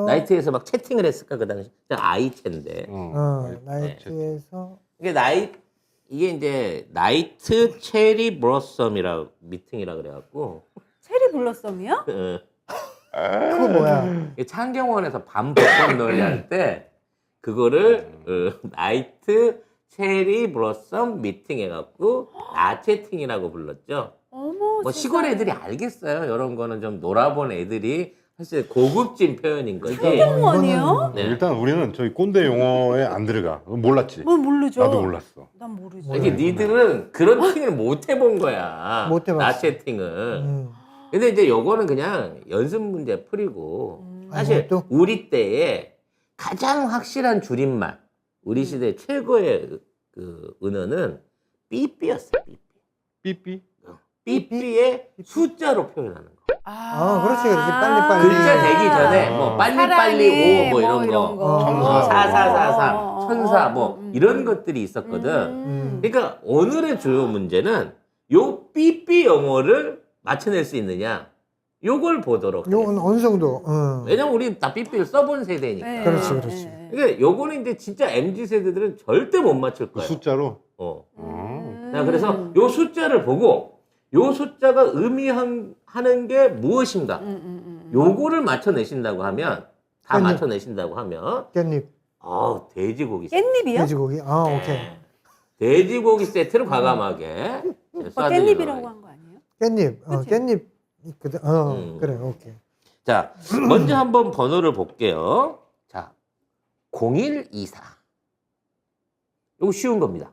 나이트에서 막 채팅을 했을까 그 당시. 아이체인데. 나이트에서 이게 이제 나이트 체리 블러썸이라 미팅이라 그래갖고. 체리 블러썸이요? 그거 뭐야? 창경원에서 밤 복권 놀이 할 때 그거를 나이트 체리 블러썸 미팅 해갖고 나채팅이라고 불렀죠. 어머. 뭐 시골 애들이 알겠어요. 이런 거는 좀 놀아본 애들이 사실 고급진 표현인 거지. 창경원이요? 네. 일단 우리는 저희 꼰대 용어에 안 들어가. 몰랐지? 뭐 모르죠. 나도 몰랐어. 난 모르지. 이게 니들은 그런 팅을 못 해본 거야. 못 해봤어. 나채팅을. 근데 이제 요거는 그냥 연습 문제 풀이고 사실 또? 우리 때에 가장 확실한 줄임말 우리 시대 최고의 그 은어는 삐삐였어. 삐삐. 삐삐? 삐삐의 숫자로 표현하는 거. 그렇지. 빨리. 글자 되기 전에 뭐 빨리 뭐 이런 거. 천사. 4444 천사 뭐 이런 것들이 있었거든. 그러니까 오늘의 주요 문제는 요 삐삐 영어를 맞춰낼 수 있느냐 요걸 보도록 요건 하겠습니다. 어느 정도. 왜냐면 우리 다 삐삐를 써본 세대니까. 네. 그렇지. 그러니까 요거는 이제 진짜 MZ 세대들은 절대 못 맞출 그 거야. 숫자로? 자, 그래서 요 숫자를 보고 요 숫자가 의미하는 게 무엇인가 요거를 맞춰내신다고 하면 다 깻잎. 맞춰내신다고 하면 깻잎. 돼지고기 깻잎이요? 돼지고기. 오케이. 돼지고기 세트를 과감하게 오빠 쏴드리도록 깻잎이라고 하겠습니다. 한 거 아니에요? 깻잎. 그치? 깻잎 있거든. 그래. 오케이. 자, 먼저 한번 번호를 볼게요. 자, 0124. 이거 쉬운 겁니다.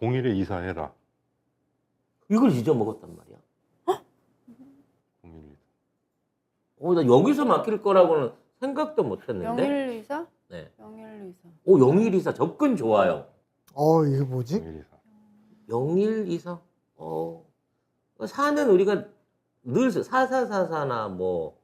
01에 이사해라. 이걸 잊어먹었단 말이야. 01. 나 여기서 막힐 거라고는 생각도 못 했는데. 0124? 네. 0124. 0124 접근 좋아요. 이게 뭐지? 0124. 0124. 4는 우리가 늘 4444나 뭐,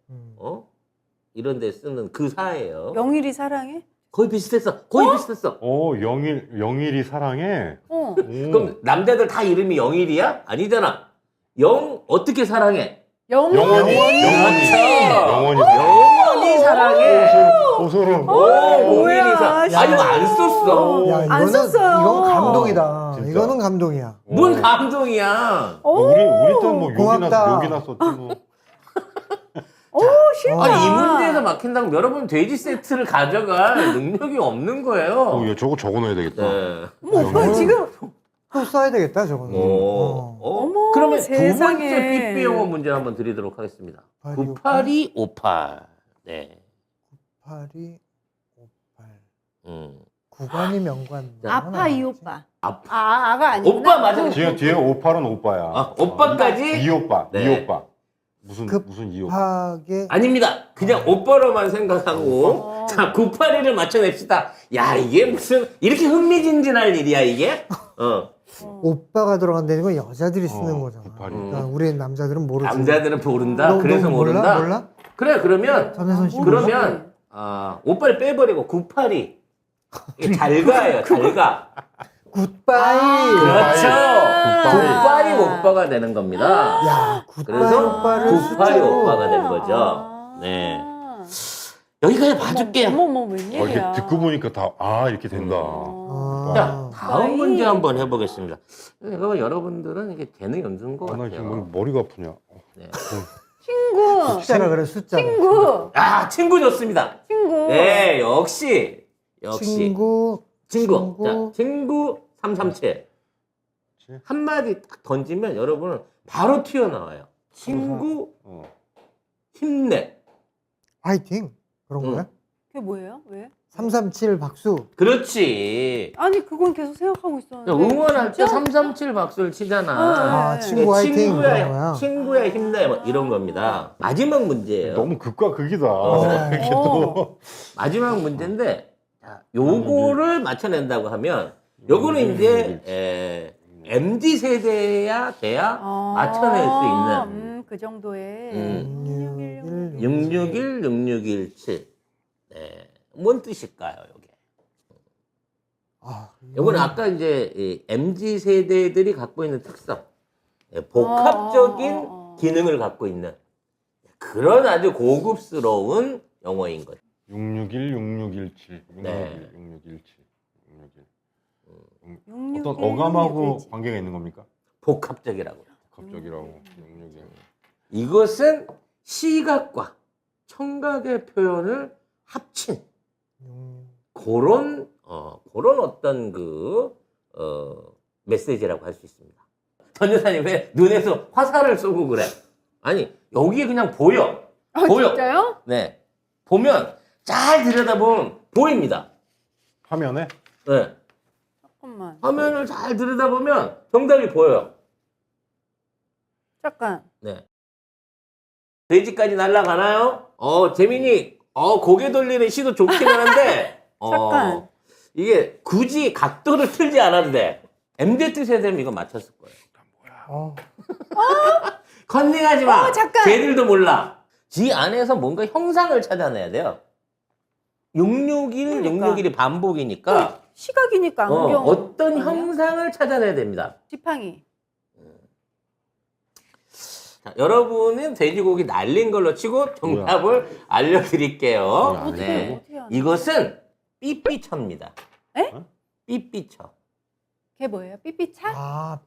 이런 데 쓰는 그 4예요. 01이 사랑해? 거의 비슷했어. 거의 비슷했어. 01이 사랑해. 어. 그럼 남자들 다 이름이 01이야? 아니잖아. 어떻게 사랑해? 영원히 사랑해. 소름. 오, 0124. 뭐야. 이거 안 썼어. 야, 안 썼어요. 이건 감동이다. 진짜. 이거는 감동이야. 뭔 감동이야. 우리 때는 뭐 고맙다. 욕이나 썼지 뭐. 싫다. 아니, 이 문제에서 막힌다면 여러분 돼지 세트를 가져갈 능력이 없는 거예요. 야, 저거 적어놔야 되겠다. 네. 어머, 오빠 지금 또 써야 되겠다, 저거는. 어머, 그러면 세상에. 두 번째 삐삐 영어 문제 한번 드리도록 하겠습니다. 98258. 네. 8258. 구간이 명관. 아파 이 오빠. 아파. 아가 아니구나. 오빠 맞아. 뒤에 58은 오빠야. 오빠까지? 이 오빠. 네. 이 오빠. 무슨 이 오빠. 급하게. 아닙니다. 그냥 오빠로만 생각하고. 자, 982를 맞춰냅시다. 야, 이게 무슨, 이렇게 흥미진진할 일이야, 이게? 오빠가 들어간다는 건 여자들이 쓰는 거잖아. 982. 그러니까 우리 남자들은 모르지. 남자들은 모른다? 너 그래서 모른다? 몰라? 그래, 그러면, 전혜선 씨. 그러면, 오빠를 빼버리고 982. 이게 잘 가예요, 잘 가. 굿바이. 그렇죠. 굿바이. 굿바이 오빠가 되는 겁니다. 야, 굿바이 그래서 오빠를 982 숫자로. 오빠가 된 거죠. 네. 여기까지 봐줄게요. 어머머 이렇게 웬일이야. 듣고 보니까 다 이렇게 된다. 어. 자, 다음 아이. 문제 한번 해보겠습니다. 이거 여러분들은 이게 재능이 없는 것 나 지금 같아요. 머리가 아프냐. 네. 친구. 숫자라 그래 숫자. 친구. 아, 친구 좋습니다. 친구. 네, 역시. 친구. 자, 친구 337. 한마디 딱 던지면 여러분은 바로 튀어나와요. 친구 힘내. 화이팅 그런 응. 거야? 그게 뭐예요? 왜? 337 박수. 그렇지. 아니 그건 계속 생각하고 있었는데. 응원할 때 진짜? 337 박수를 치잖아. 아, 네. 친구 화이팅 그런 친구야, 거야. 친구야 힘내 뭐 이런 겁니다. 마지막 문제예요. 너무 극과 극이다. 이렇게 어. 또. 마지막 문제인데 자, 요거를 맞춰낸다고 하면 요거는 이제 MZ 세대야 돼야 맞춰낼 수 있는 그 정도의. 661, 6617. 네. 뭔 뜻일까요, 요게? 아, 요거는 아까 이제 이 MZ 세대들이 갖고 있는 특성, 복합적인 기능을 갖고 있는 그런 아주 고급스러운 영어인 거죠. 661, 6617. 661, 네. 6617. 661. 661, 어떤 어감하고 661. 관계가 있는 겁니까? 복합적이라고요. 갑자기라고. 661. 이것은 시각과 청각의 표현을 합친 그런 어떤 메시지라고 할 수 있습니다. 전 여사님 왜 눈에서 화살을 쏘고 그래? 아니 여기에 그냥 보여. 보여. 진짜요? 네. 보면 잘 들여다보면 보입니다. 화면에? 네. 잠깐만. 화면을 잘 들여다보면 정답이 보여요. 잠깐. 네. 돼지까지 날아가나요? 재민이, 고개 돌리는 시도 좋긴 한데, 잠깐. 이게 굳이 각도를 틀지 않아도 돼. MZ 세대는 이거 맞췄을 거예요. 어, 컨닝하지 마. 잠깐. 걔들도 몰라. 지 안에서 뭔가 형상을 찾아내야 돼요. 661, 그러니까. 661이 반복이니까, 시각이니까 안경. 어떤 아니야? 형상을 찾아내야 됩니다. 지팡이. 자, 여러분은 돼지고기 날린 걸로 치고 정답을 알려드릴게요. 뭐야, 네. 어떻게 하나? 이것은 삐삐쳐입니다. 에? 삐삐쳐. 걔 뭐예요? 삐삐차? 아,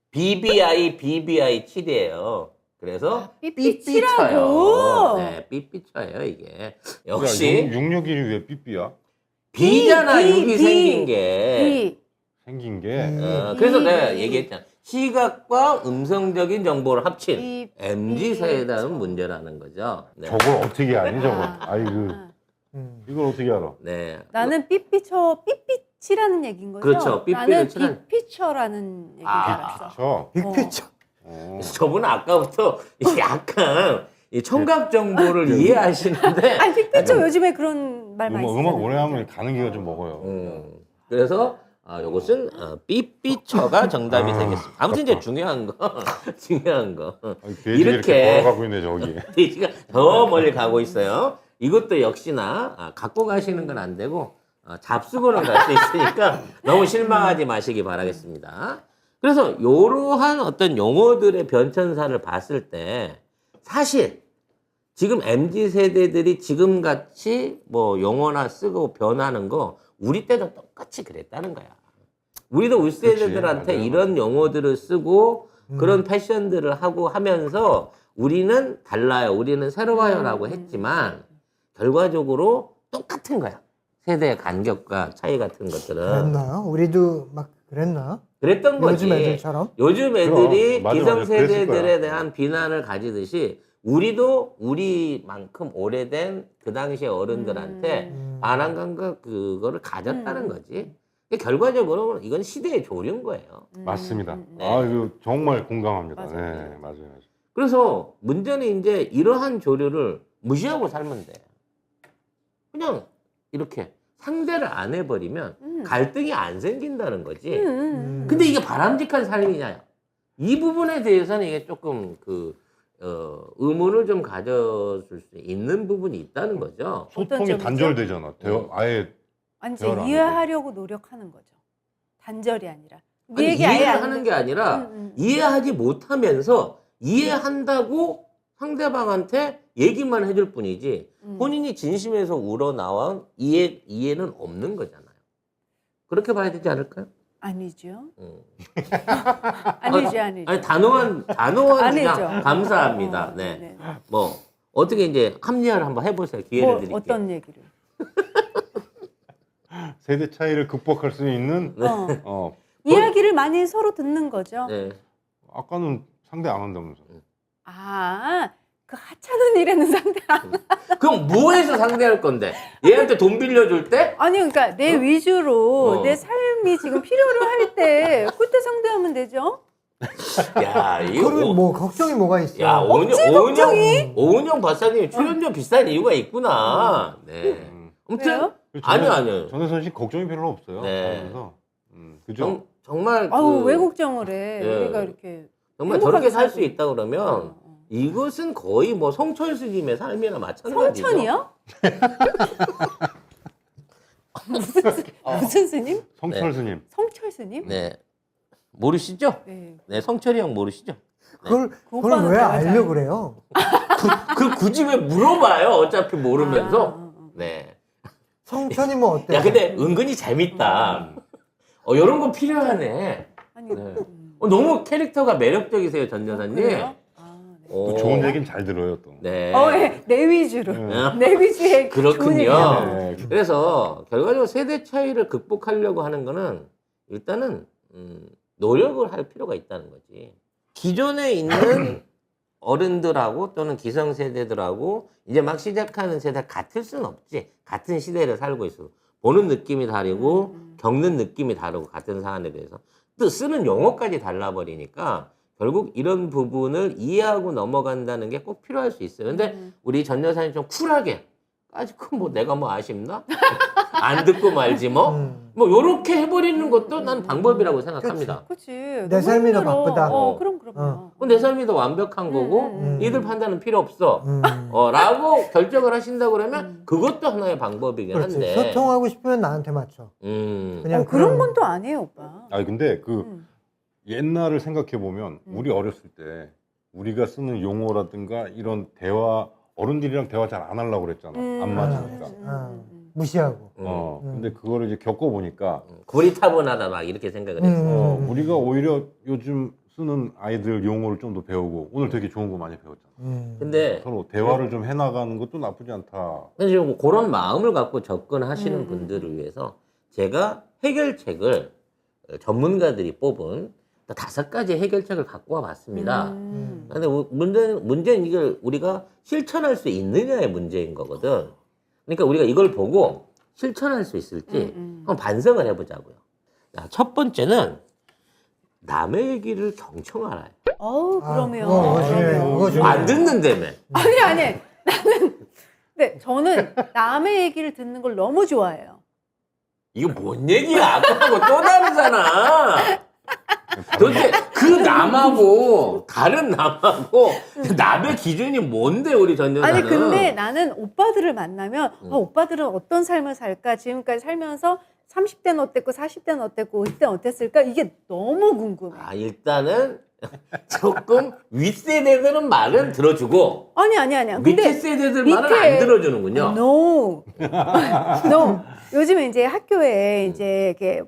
BBI, BBI 7이에요. 그래서 삐삐치라고. 네, 삐삐쳐예요, 이게. 역시 661이 왜 삐삐야? B잖아, B, 6이 B, 생긴 게. 생긴 게. 그래서 B, 내가 B. 얘기했잖아. 시각과 음성적인 정보를 합친 B, MZ B, 세대는 문제라는 거죠. 네. 저걸 어떻게 아니, 저걸. 아. 이걸 어떻게 알아? 네. 나는 삐삐치라는 얘기인 거죠? 그렇죠. 삐삐를 나는 치라는- 빅피처라는 얘기인 줄 알았어. 저. 빅피처. 그래서 저분은 아까부터 약간 이 청각 정보를 이해하시는데 아니 빅피처 요즘에 그런 말 많이 음악 쓰잖아요. 오래 하면 가는 기가 좀 먹어요. 그래서 요것은 삐삐처가 정답이 되겠습니다. 아무튼 이제 중요한 거 돼지가 이렇게- 이렇게 걸어가고 있네, 저기. 돼지가 더 멀리 가고 있어요. 이것도 역시나 갖고 가시는 건 안 되고 잡수고는 갈 수 있으니까 너무 실망하지 마시기 바라겠습니다. 그래서 이러한 어떤 용어들의 변천사를 봤을 때 사실 지금 MZ 세대들이 지금 같이 뭐 용어나 쓰고 변하는 거 우리 때도 똑같이 그랬다는 거야. 우리도 우리 세대들한테 그치, 맞아요. 이런 용어들을 쓰고 그런 패션들을 하고 하면서 우리는 달라요. 우리는 새로워요라고 했지만 결과적으로 똑같은 거야. 세대의 간격과 차이 같은 것들은. 그랬나요? 우리도 막 그랬나? 그랬던 거지. 요즘 애들처럼? 요즘 애들이 그럼, 맞아, 기성세대들에 그랬을 거야. 대한 비난을 가지듯이 우리도 우리만큼 오래된 그 당시의 어른들한테 반항 감각 그거를 가졌다는 거지. 결과적으로 이건 시대의 조류인 거예요. 맞습니다. 네. 이거 정말 공감합니다. 맞아요. 네, 맞아요. 그래서 문제는 이제 이러한 조류를 무시하고 살면 돼. 그냥 이렇게 상대를 안 해버리면 갈등이 안 생긴다는 거지. 근데 이게 바람직한 삶이냐? 이 부분에 대해서는 이게 조금 의문을 좀 가져줄 수 있는 부분이 있다는 거죠. 소통이 점이죠? 단절되잖아. 아예 완전 대화를 안 이해하려고 노력하는 거죠. 단절이 아니라. 네 아니, 얘기 아예 이해를 안 하는 듣- 게 아니라 이해하지 못하면서 이해한다고 상대방한테 얘기만 해줄 뿐이지 본인이 진심에서 우러나온 이해는 없는 거잖아요. 그렇게 봐야 되지 않을까요? 아니죠. 음. 아니죠. 아니 단호한 아니죠. 그냥 감사합니다. 네. 네. 뭐 어떻게 이제 합리화를 한번 해보세요. 기회를 뭐 드릴게요. 어떤 얘기를? 세대 차이를 극복할 수 있는 이야기를 많이 서로 듣는 거죠. 네. 아까는 상대 안 한다면서. 아, 그 하찮은 일에는 상대 안. 그럼 뭐해서 상대할 건데? 얘한테 돈 빌려줄 때? 아니 그러니까 내 위주로 어. 내 삶이 지금 필요로 할 때 그때 상대하면 되죠. 야, 이거 그런 뭐 걱정이 뭐가 있어? 야, 오은영 박사님 출연료 비싼 이유가 있구나. 네. 아무튼 왜요? 아니요. 전혜선 씨 걱정이 별로 없어요. 네. 그래서 그죠? 정말 아우 왜 걱정을 해? 예. 우리가 이렇게 정말 행복하게 저렇게 살 수 살고. 있다 그러면 이것은 거의 뭐 성철스님의 삶이나 마찬가지죠. 성천이요? 무슨 스님? 성철 네. 스님. 성철 스님? 네. 모르시죠? 네. 네, 성철이 형 모르시죠? 그걸 오빠는 왜 내가 알려 잘- 그래요? 그 굳이 왜 물어봐요? 어차피 모르면서. 아. 네. 성천이면 어때? 야, 근데 은근히 재밌다. 이런 거 필요하네. 아니 네. 너무 캐릭터가 매력적이세요, 전 여사님. 그래요? 아, 네. 또 좋은 얘기는 잘 들어요 또. 네. 예, 내 위주로. 네. 내 위주의 좋은 그렇군요. 얘기야. 네. 그래서 결과적으로 세대 차이를 극복하려고 하는 거는 일단은 노력을 할 필요가 있다는 거지. 기존에 있는 어른들하고 또는 기성세대들하고 이제 막 시작하는 세대 같을 수는 없지. 같은 시대를 살고 있어. 보는 느낌이 다르고 겪는 느낌이 다르고 같은 사안에 대해서 또 쓰는 용어까지 달라버리니까 결국 이런 부분을 이해하고 넘어간다는 게 꼭 필요할 수 있어요. 근데 우리 전 여사님 좀 쿨하게 아직은 뭐 내가 뭐 아쉽나? 안 듣고 말지 뭐? 뭐 요렇게 해버리는 것도 난 방법이라고 생각합니다. 그렇지. 내 삶이 더 바쁘다. 그럼요. 내 삶이 더 완벽한 거고 이들 판단은 필요 없어. 라고 결정을 하신다고 그러면 그것도 하나의 방법이긴 그렇지. 한데. 소통하고 싶으면 나한테 맞춰. 그냥 그런 건 또 아니에요, 오빠. 아니 근데 옛날을 생각해 보면 우리 어렸을 때 우리가 쓰는 용어라든가 이런 대화 어른들이랑 대화 잘 안 하려고 그랬잖아. 안 맞으니까. 무시하고. 근데 그거를 이제 겪어보니까 고리타분하다 막 이렇게 생각을 했어. 우리가 오히려 요즘 쓰는 아이들 용어를 좀 더 배우고 오늘 되게 좋은 거 많이 배웠잖아. 근데 서로 대화를 좀 해나가는 것도 나쁘지 않다. 사실 뭐 그런 마음을 갖고 접근하시는 분들을 위해서 제가 해결책을 전문가들이 뽑은 5가지 해결책을 갖고 와봤습니다. 근데 문제는 이걸 우리가 실천할 수 있느냐의 문제인 거거든. 그러니까 우리가 이걸 보고 실천할 수 있을지 한번 반성을 해보자고요. 자, 첫 번째는 남의 얘기를 경청 알아요. 그러면. 그거 중요해. 안 듣는다며. 아니. 나는, 근데 저는 남의 얘기를 듣는 걸 너무 좋아해요. 이거 뭔 얘기야? 아까하고 또 다르잖아. 도대체 그 남하고 다른 남하고 남의 기준이 뭔데 우리 전 여사는? 아니, 근데 나는 오빠들을 만나면, 오빠들은 어떤 삶을 살까? 지금까지 살면서 30대는 어땠고, 40대는 어땠고, 50대는 어땠을까? 이게 너무 궁금해. 일단은 조금 윗세대들은 말은 들어주고 아니. 밑에 세대들 말은 안 들어주는군요. No. 요즘에 이제 학교에 이제 이렇게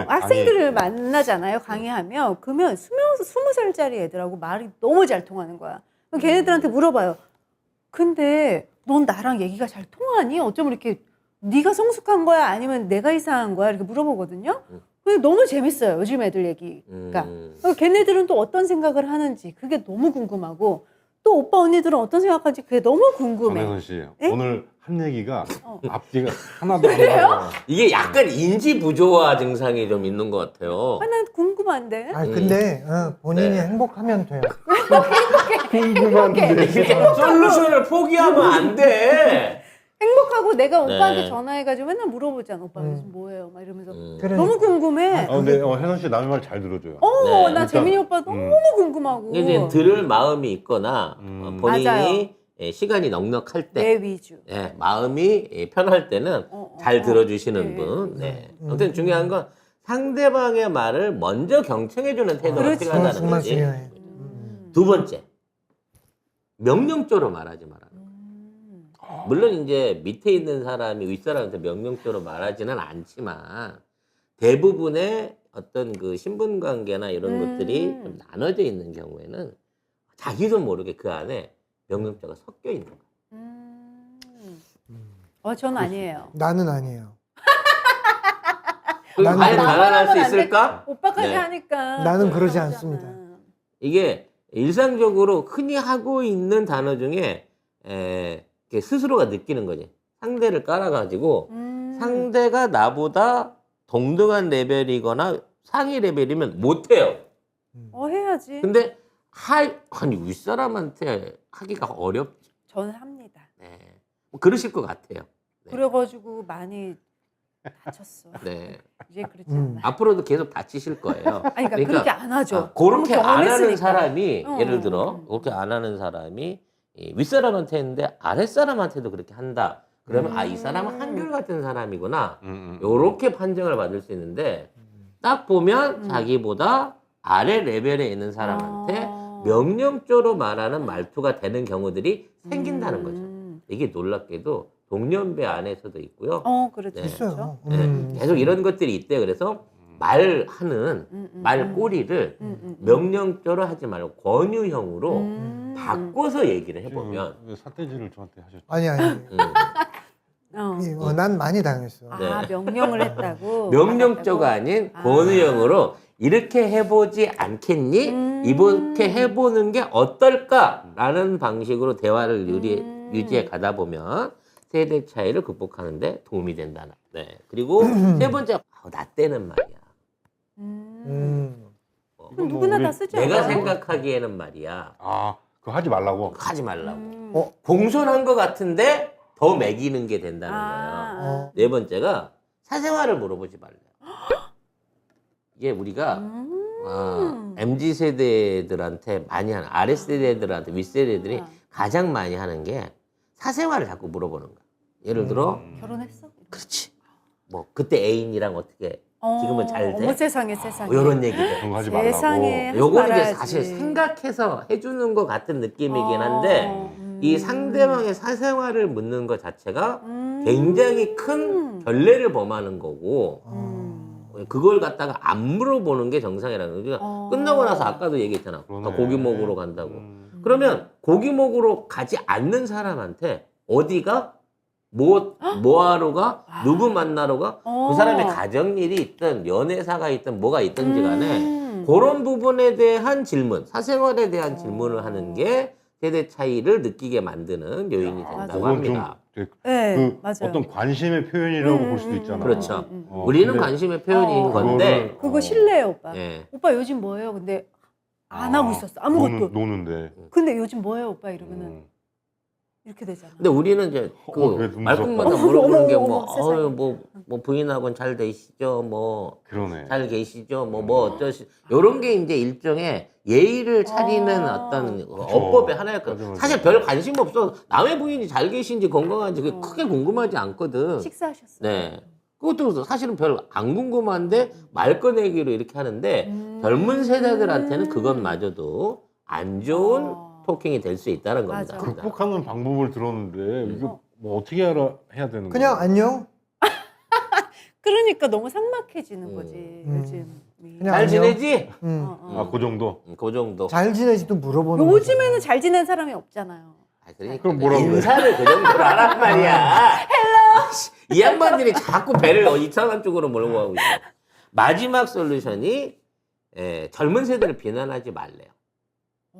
학생들을 만나잖아요. 강의하면. 그러면 20살짜리 애들하고 말이 너무 잘 통하는 거야. 그럼 걔네들한테 물어봐요. 근데 넌 나랑 얘기가 잘 통하니? 어쩜 이렇게 네가 성숙한 거야? 아니면 내가 이상한 거야? 이렇게 물어보거든요. 근데 너무 재밌어요. 요즘 애들 얘기가. 걔네들은 또 어떤 생각을 하는지 그게 너무 궁금하고 또 오빠 언니들은 어떤 생각하는지 그게 너무 궁금해. 전혜선 씨 네? 오늘 한 얘기가 앞뒤가 하나도 안 맞아요. 이게 약간 인지 부조화 증상이 좀 있는 것 같아요. 난 궁금한데. 근데 본인이 행복하면 돼요. 궁금한데. 이렇게 솔루션을 포기하면 안 돼. 행복하고 내가 오빠한테 네. 전화해가지고 맨날 물어보잖아. 오빠 요즘 뭐해요? 막 이러면서 그래. 너무 궁금해. 근데 혜선 씨 남의 말 잘 들어줘요. 네, 나 일단, 재민이 오빠 너무 궁금하고. 이제 들을 마음이 있거나 본인이 맞아요. 시간이 넉넉할 때 내 위주. 마음이 편할 때는 잘 들어주시는 네. 분. 네. 아무튼 중요한 건 상대방의 말을 먼저 경청해주는 태도가 그렇지. 필요하다는 정말 거지. 중요해. 두 번째, 명령조로 말하지 말아라. 물론 이제 밑에 있는 사람이 윗사람한테 명령조로 말하지는 않지만 대부분의 어떤 그 신분 관계나 이런 것들이 좀 나눠져 있는 경우에는 자기도 모르게 그 안에 명령조가 섞여 있는 거예요. 전 아니에요. 나는 아니에요. 그럼 나는 과연 그래. 가난할 수 나만 하면 안 있을까? 오빠까지 네. 하니까. 나는 그러지 그러잖아. 않습니다. 이게 일상적으로 흔히 하고 있는 단어 중에 이렇게 스스로가 느끼는 거지. 상대를 깔아가지고 상대가 나보다 동등한 레벨이거나 상위 레벨이면 못해요. 해야지. 근데 아니 윗사람한테 하기가 어렵죠. 저는 합니다. 네. 뭐 그러실 것 같아요. 네. 그래가지고 많이 다쳤어. 네. 이제 그렇지 않아. 앞으로도 계속 다치실 거예요. 아니, 그러니까 그렇게 안 하죠. 그렇게 너무 안 하는 경험했으니까. 사람이 어. 예를 들어 그렇게 안 하는 사람이 이 윗사람한테 했는데 아랫사람한테도 그렇게 한다. 그러면 이 사람은 한결같은 사람이구나. 요렇게 판정을 받을 수 있는데 딱 보면 자기보다 아래 레벨에 있는 사람한테 명령조로 말하는 말투가 되는 경우들이 생긴다는 거죠. 이게 놀랍게도 동년배 안에서도 있고요. 그렇죠. 네. 있어요. 네, 계속 이런 것들이 있대요. 그래서 말하는 말꼬리를 명령조로 하지 말고 권유형으로 바꿔서 얘기를 해보면 왜 삿대질을 저한테 하셨죠? 아니. 난 많이 당했어. 네. 명령을 했다고. 명령조가 아닌 권유형으로 이렇게 해보지 않겠니? 이렇게 해보는 게 어떨까라는 방식으로 대화를 유지해 가다 보면 세대 차이를 극복하는데 도움이 된다. 네. 그리고 세 번째, 나 때는 말이야. 그럼 누구나 다 쓰지 내가 않아요? 생각하기에는 말이야. 그거 하지 말라고. 하지 말라고. 공손한 것 같은데 더 매기는 게 된다는 거예요. 네 번째가 사생활을 물어보지 말래요. 이게 우리가 MZ 세대들한테 많이 하는 아래 세대들한테 윗 세대들이 가장 많이 하는 게 사생활을 자꾸 물어보는 거야. 예를 들어 결혼했어? 그렇지. 뭐 그때 애인이랑 어떻게 지금은 잘 돼? 어머 세상에 세상에. 이런 얘기들. 그런 거 하지 말라고. 세상에. 하지 요거는 이제 말아야지. 사실 생각해서 해주는 것 같은 느낌이긴 한데 이 상대방의 사생활을 묻는 것 자체가 굉장히 큰 결례를 범하는 거고 그걸 갖다가 안 물어보는 게 정상이라는 거죠. 끝나고 나서 아까도 얘기했잖아. 그러네. 고기 먹으러 간다고. 그러면 고기 먹으러 가지 않는 사람한테 어디가 뭐 하러 가? 누구 만나러 가? 그 사람의 가정일이 있든 연애사가 있든 뭐가 있든지 간에 그런 부분에 대한 질문, 사생활에 대한 질문을 하는 게 세대 차이를 느끼게 만드는 요인이 된다고 그건 합니다. 좀 네, 맞아요. 어떤 관심의 표현이라고 볼 수도 있잖아. 그렇죠. 어, 우리는 근데 관심의 표현인 건데 그거 실례요, 오빠. 예. 오빠 요즘 뭐해요? 근데 안 하고 있었어. 아무것도. 노는데. 근데 요즘 뭐해요, 오빠? 이러면은 이렇게 되잖아. 근데 우리는 이제 그래, 그 너무 말끝마다 무섭다. 물어보는 게 어머, 뭐, 어머, 세상에. 뭐 부인하고는 잘 되시죠? 뭐 그러네. 잘 계시죠? 뭐 어쩌시 요런 게 이제 일종의 예의를 차리는 어떤 어법의 하나였거든. 맞아, 맞아. 사실 별 관심 없어. 남의 부인이 잘 계신지 건강한지 그게 크게 궁금하지 않거든. 식사하셨어요? 네. 그것도 사실은 별 안 궁금한데 말 꺼내기로 이렇게 하는데 젊은 세대들한테는 그것마저도 안 좋은 토킹이 될 수 있다는 겁니다. 맞아. 극복하는 방법을 들었는데 이거 뭐 어떻게 해야 되는 거야? 그냥 안녕. 그러니까 너무 삭막해지는 거지, 요즘. 그냥 잘 안녕. 지내지? 그 정도. 그 정도. 잘 지내지도 물어보는 요즘에는 거잖아. 잘 지낸 사람이 없잖아요. 그러니까 그럼 뭐라고 그래? 인사를 그 정도로 하란 말이야. 이 양반들이 자꾸 배를 이상한 쪽으로 몰고 가고 있어. 마지막 솔루션이 젊은 세대를 비난하지 말래요.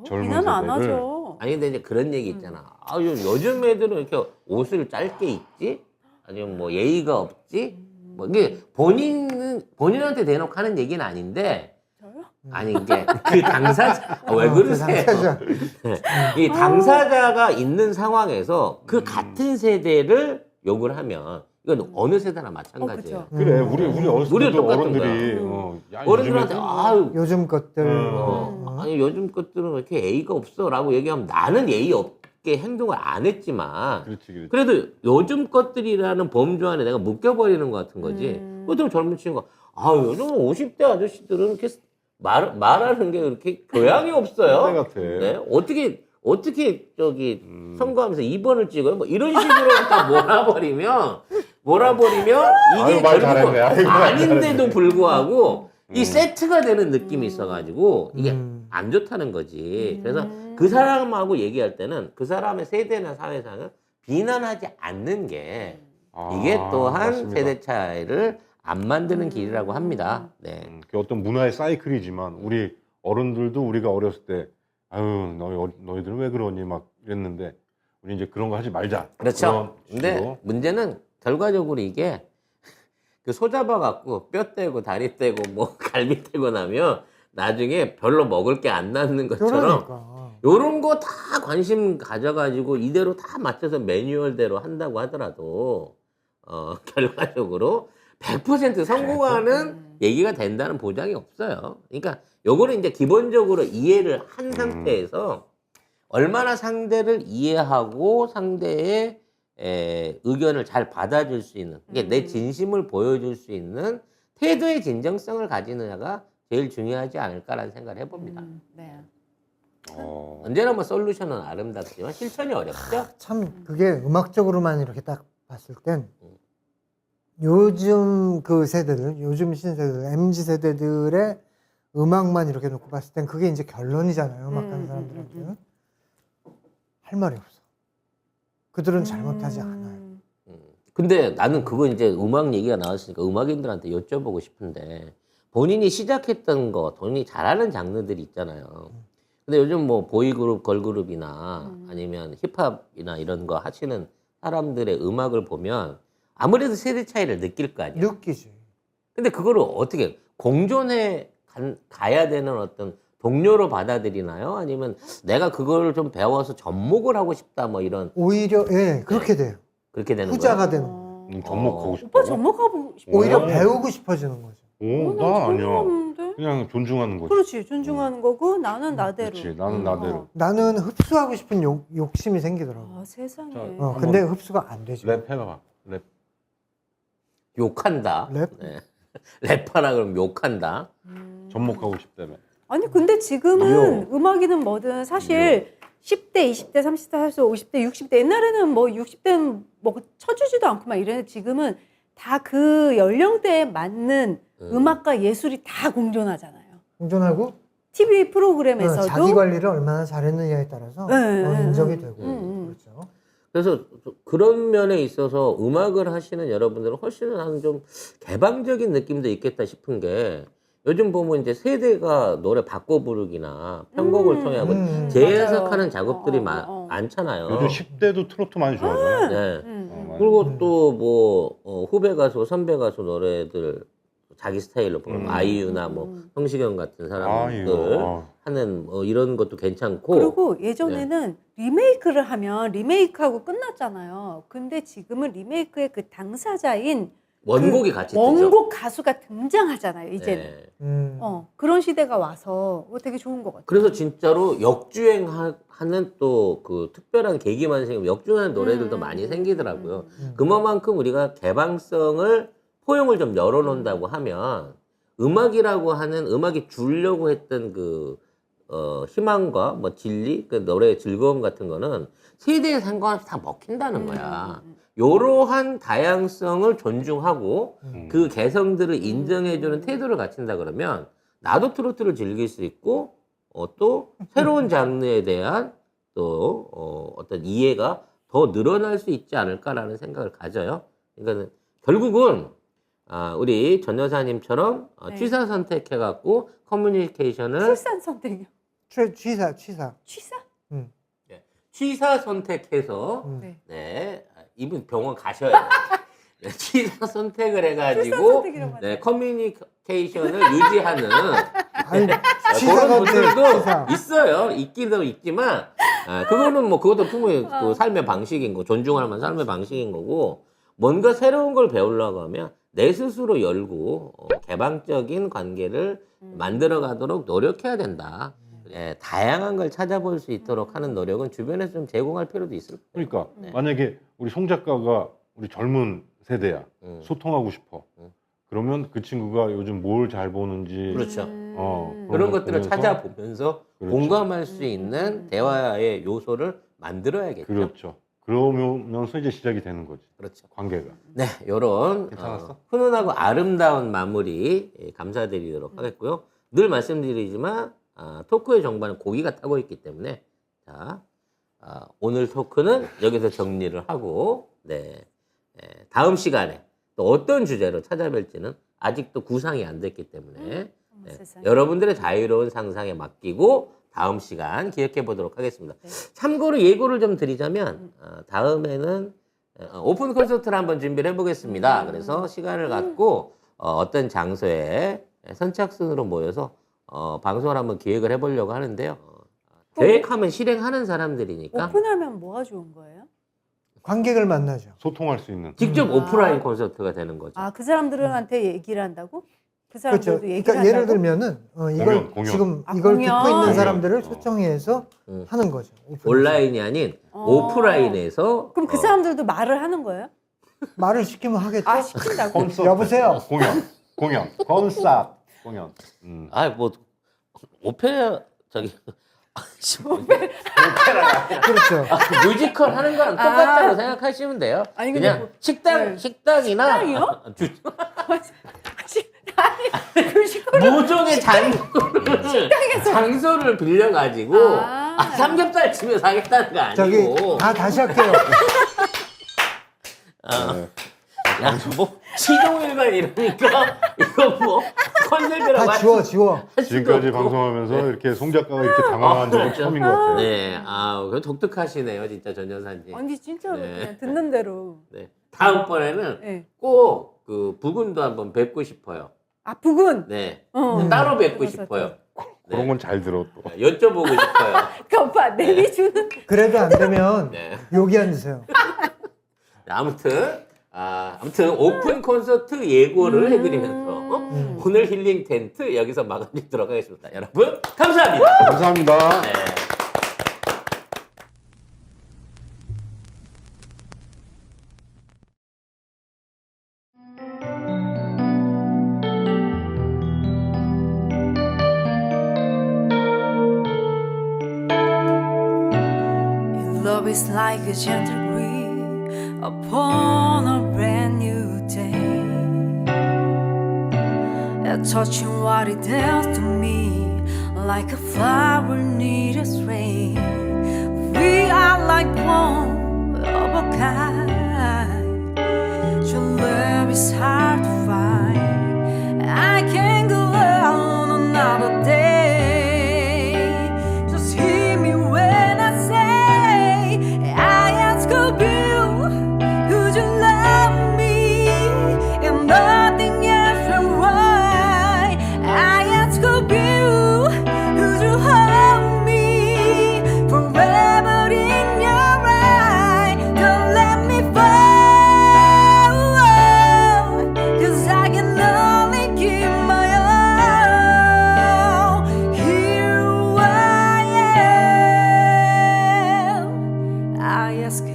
젊은 비난 안 세대를. 하죠. 아니 근데 이제 그런 얘기 있잖아. 요즘 애들은 이렇게 옷을 짧게 입지? 아니면 뭐 예의가 없지? 뭐 이게 본인한테 대놓고 하는 얘기는 아닌데. 저요? 아니 이게 그 당사자 왜 그러세요? 당사자. 이 당사자가 있는 상황에서 그 같은 세대를 욕을 하면 이건 어느 세대나 마찬가지예요. 그쵸. 그래 우리 어렸을 우리도 때도 똑같은 어른들이 거야. 야, 어른들한테 요즘에 아유 요즘 것들. 아니 요즘 것들은 왜 이렇게 예의가 없어라고 얘기하면 나는 예의 없게 행동을 안 했지만 그렇지. 그래도 요즘 것들이라는 범주 안에 내가 묶여버리는 것 같은 거지. 그것도 젊은 친구가 요즘 50대 아저씨들은 이렇게 말하는 게 이렇게 교양이 없어요. 꼰대 같아. 네? 어떻게 저기 선거하면서 2번을 찍어요? 뭐 이런 식으로 딱 몰아버리면 이게 아유, 말 잘했네. 결국은 아이고, 말 아닌데도 불구하고 이 세트가 되는 느낌이 있어가지고 이게 안 좋다는 거지. 그래서 그 사람하고 얘기할 때는 그 사람의 세대나 사회상을 비난하지 않는 게 이게 또한 맞습니다. 세대 차이를 안 만드는 길이라고 합니다. 네. 그게 어떤 문화의 사이클이지만 우리 어른들도 우리가 어렸을 때 아유 너희들은 왜 그러니 막 이랬는데 우리 이제 그런 거 하지 말자. 그렇죠. 그런 근데 식으로. 문제는 결과적으로 이게 그 소 잡아갖고 뼈 떼고 다리 떼고 뭐 갈비 떼고 나면 나중에 별로 먹을 게 안 남는 것처럼 그러니까. 요런 거 다 관심 가져가지고 이대로 다 맞춰서 매뉴얼대로 한다고 하더라도 결과적으로 100% 성공하는 얘기가 된다는 보장이 없어요. 그러니까 요거는 이제 기본적으로 이해를 한 상태에서 얼마나 상대를 이해하고 상대의 의견을 잘 받아줄 수 있는, 이게 내 진심을 보여줄 수 있는 태도의 진정성을 가지느냐가 제일 중요하지 않을까라는 생각을 해봅니다. 네. 언제나 뭐 솔루션은 아름답지만 실천이 어렵죠. 참 그게 음악적으로만 이렇게 딱 봤을 땐 요즘 그 세대들, 요즘 신세대들, MZ 세대들의 음악만 이렇게 놓고 봤을 땐 그게 이제 결론이잖아요. 음악하는 사람들한테는 할 말이 없어. 그들은 잘못하지 않아요. 근데 나는 그거 이제 음악 얘기가 나왔으니까 음악인들한테 여쭤보고 싶은데 본인이 시작했던 거, 본인이 잘하는 장르들이 있잖아요. 근데 요즘 뭐 보이그룹, 걸그룹이나 아니면 힙합이나 이런 거 하시는 사람들의 음악을 보면 아무래도 세대 차이를 느낄 거 아니야. 느끼지. 근데 그거를 어떻게 공존해 가야 되는 어떤 동료로 받아들이나요? 아니면 내가 그걸 좀 배워서 접목을 하고 싶다 뭐 이런 오히려 그렇게 돼요. 그렇게 되는 후자가 거예요? 되는 거예요. 접목하고 싶어. 오빠 접목하고 싶어. 오히려 배우고 싶어지는 거죠. 나 아니야. 없는데? 그냥 존중하는 거지. 그렇지, 존중하는 거고 나는 나대로. 그렇지. 나는 나대로. 나는 흡수하고 싶은 욕심이 생기더라고. 아 세상에. 자, 근데 흡수가 안 되죠. 랩 해봐. 랩. 욕한다. 랩? 네. 랩하라 그러면 욕한다. 접목하고 싶다며. 아니 근데 지금은 음악이든 뭐든 사실 10대, 20대, 30대, 40대, 50대, 60대 옛날에는 뭐 60대는 뭐 쳐주지도 않고 막 이랬는데 지금은 다 그 연령대에 맞는 음악과 예술이 다 공존하잖아요. 공존하고 TV 프로그램에서도 자기 관리를 얼마나 잘했느냐에 따라서 인정이 되고 그렇죠. 그래서 그런 면에 있어서 음악을 하시는 여러분들은 훨씬 한 좀 개방적인 느낌도 있겠다 싶은 게 요즘 보면 이제 세대가 노래 바꿔 부르기나 편곡을 통해 하고 재해석하는 작업들이 많잖아요. 요즘 10대도 트로트 많이 좋아하잖아. 네. 맞아. 그리고 또 뭐 후배 가수, 선배 가수 노래들 자기 스타일로 부르고 아이유나 뭐 성시경 같은 사람들 아이유. 하는 뭐 이런 것도 괜찮고. 그리고 예전에는 리메이크를 하면 리메이크하고 끝났잖아요. 근데 지금은 리메이크의 그 당사자인 원곡이 같이 뜨죠. 원곡 가수가 등장하잖아요. 이제는. 음. 그런 시대가 와서 되게 좋은 것 같아요. 그래서 진짜로 역주행하는 또 그 특별한 계기만 생기면 역주행하는 노래들도 많이 생기더라고요. 그만큼 우리가 개방성을 포용을 좀 열어놓는다고 하면 음악이라고 하는 음악이 주려고 했던 그 희망과 뭐 진리, 그 노래의 즐거움 같은 거는 세대에 상관없이 다 먹힌다는 거야. 이러한 다양성을 존중하고 그 개성들을 인정해주는 태도를 갖춘다 그러면 나도 트로트를 즐길 수 있고 또 새로운 장르에 대한 또 어떤 이해가 더 늘어날 수 있지 않을까라는 생각을 가져요. 그러니까 결국은 우리 전 여사님처럼 취사 선택해갖고 커뮤니케이션을 출산 선택이요. 취사. 취사? 취사 선택해서 네. 네 이분 병원 가셔야 돼요. 네, 취사 선택을 출산 해가지고 선택이라고 하죠. 네, 커뮤니케이션을 유지하는 아니, 그런 취사가 분들도 취사. 있어요. 있기도 있지만 그거는 뭐 그것도 충분히 그 삶의 방식인 거, 존중할 만한 삶의 방식인 거고 뭔가 새로운 걸 배우려고 하면 내 스스로 열고 개방적인 관계를 만들어가도록 노력해야 된다. 예, 다양한 걸 찾아볼 수 있도록 하는 노력은 주변에서 좀 제공할 필요도 있을 거예요. 그러니까 만약에 우리 송 작가가 우리 젊은 세대야. 음. 소통하고 싶어. 그러면 그 친구가 요즘 뭘 잘 보는지 그렇죠. 걸 그런 것들을 보면서 찾아보면서 그렇죠. 공감할 수 있는 대화의 요소를 만들어야겠죠. 그렇죠. 그러면서 이제 시작이 되는 거지. 그렇죠. 관계가. 네, 요런 괜찮았어? 훈훈하고 아름다운 마무리 감사드리도록 하겠고요. 늘 말씀드리지만 토크의 정반은 고기가 타고 있기 때문에 자, 오늘 토크는 여기서 정리를 하고 다음 시간에 또 어떤 주제로 찾아뵐지는 아직도 구상이 안 됐기 때문에 여러분들의 자유로운 상상에 맡기고 다음 시간 기획해 보도록 하겠습니다. 참고로 예고를 좀 드리자면 다음에는 오픈 콘서트를 한번 준비를 해보겠습니다. 그래서 시간을 갖고 어떤 장소에 선착순으로 모여서 방송을 한번 기획을 해보려고 하는데요. 계획하면 실행하는 사람들이니까 오픈하면 뭐가 좋은 거예요? 관객을 만나죠. 소통할 수 있는. 직접 오프라인 콘서트가 되는 거죠. 그 사람들한테 얘기를 한다고? 그 그렇죠. 사람들도 얘기를 그러니까 예를 한다고? 들면은 이걸 공연. 지금 아, 이걸 공연. 듣고 있는 공연. 사람들을 초청해서 하는 거죠. 오픈해서. 온라인이 아닌 오프라인에서 그럼 그 사람들도 말을 하는 거예요? 말을 시키면 하겠죠. 시킨다고? 콘서트. 여보세요. 공연. 콘서트. 공연. 뭐 오페라 저기 그렇죠. 뮤지컬 하는 거랑 똑같다고 생각하시면 돼요. 아니, 근데 그냥 뭐- 식당이나 식당이요? 모종의 장소를 빌려가지고 삼겹살 집에서 하겠다는 거 저기 아니고 다시 할게요. 뭐 시종일관 이러니까 이거 뭐 컨셉이라고 다 지워. 지금까지 방송하면서 이렇게 송 작가가 이렇게 당황한 적은 처음인 것 같아요. 네, 그 독특하시네요, 진짜 전 여사님. 아니 진짜로 네. 그냥 듣는 대로. 네, 다음번에는 네. 꼭 그 부군도 한번 뵙고 싶어요. 부군. 네, 그래서 따로 뵙고 싶어요. 그런 건 잘 들어 또. 여쭤보고 싶어요. 그 오빠 내비주는. 그래도 안 되면 네. 여기 앉으세요. 아무튼 오픈 콘서트 예고를 해드리면서 오늘 힐링 텐트 여기서 마감짓도록 하겠습니다. 여러분 감사합니다. 감사합니다. 네. Love is like a gentle breeze upon a brand new day. Touching what it does to me, like a flower needs rain. We are like one of a kind. Your love is hard to find. I can't go on another day. Just hear me when I say I ask of you, would you love me and nothing else will why? I ask of you, would you hold me forever in your eye? Don't let me fall, 'cause I can only give my all. Here I am, I ask of you.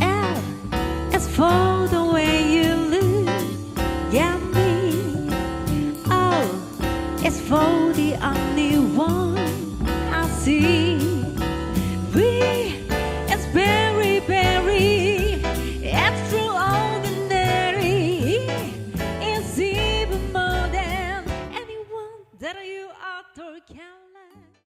L is for the way you look at me. O is for the only one I see. V is very, very extraordinary. It's even more than anyone that you ought to count.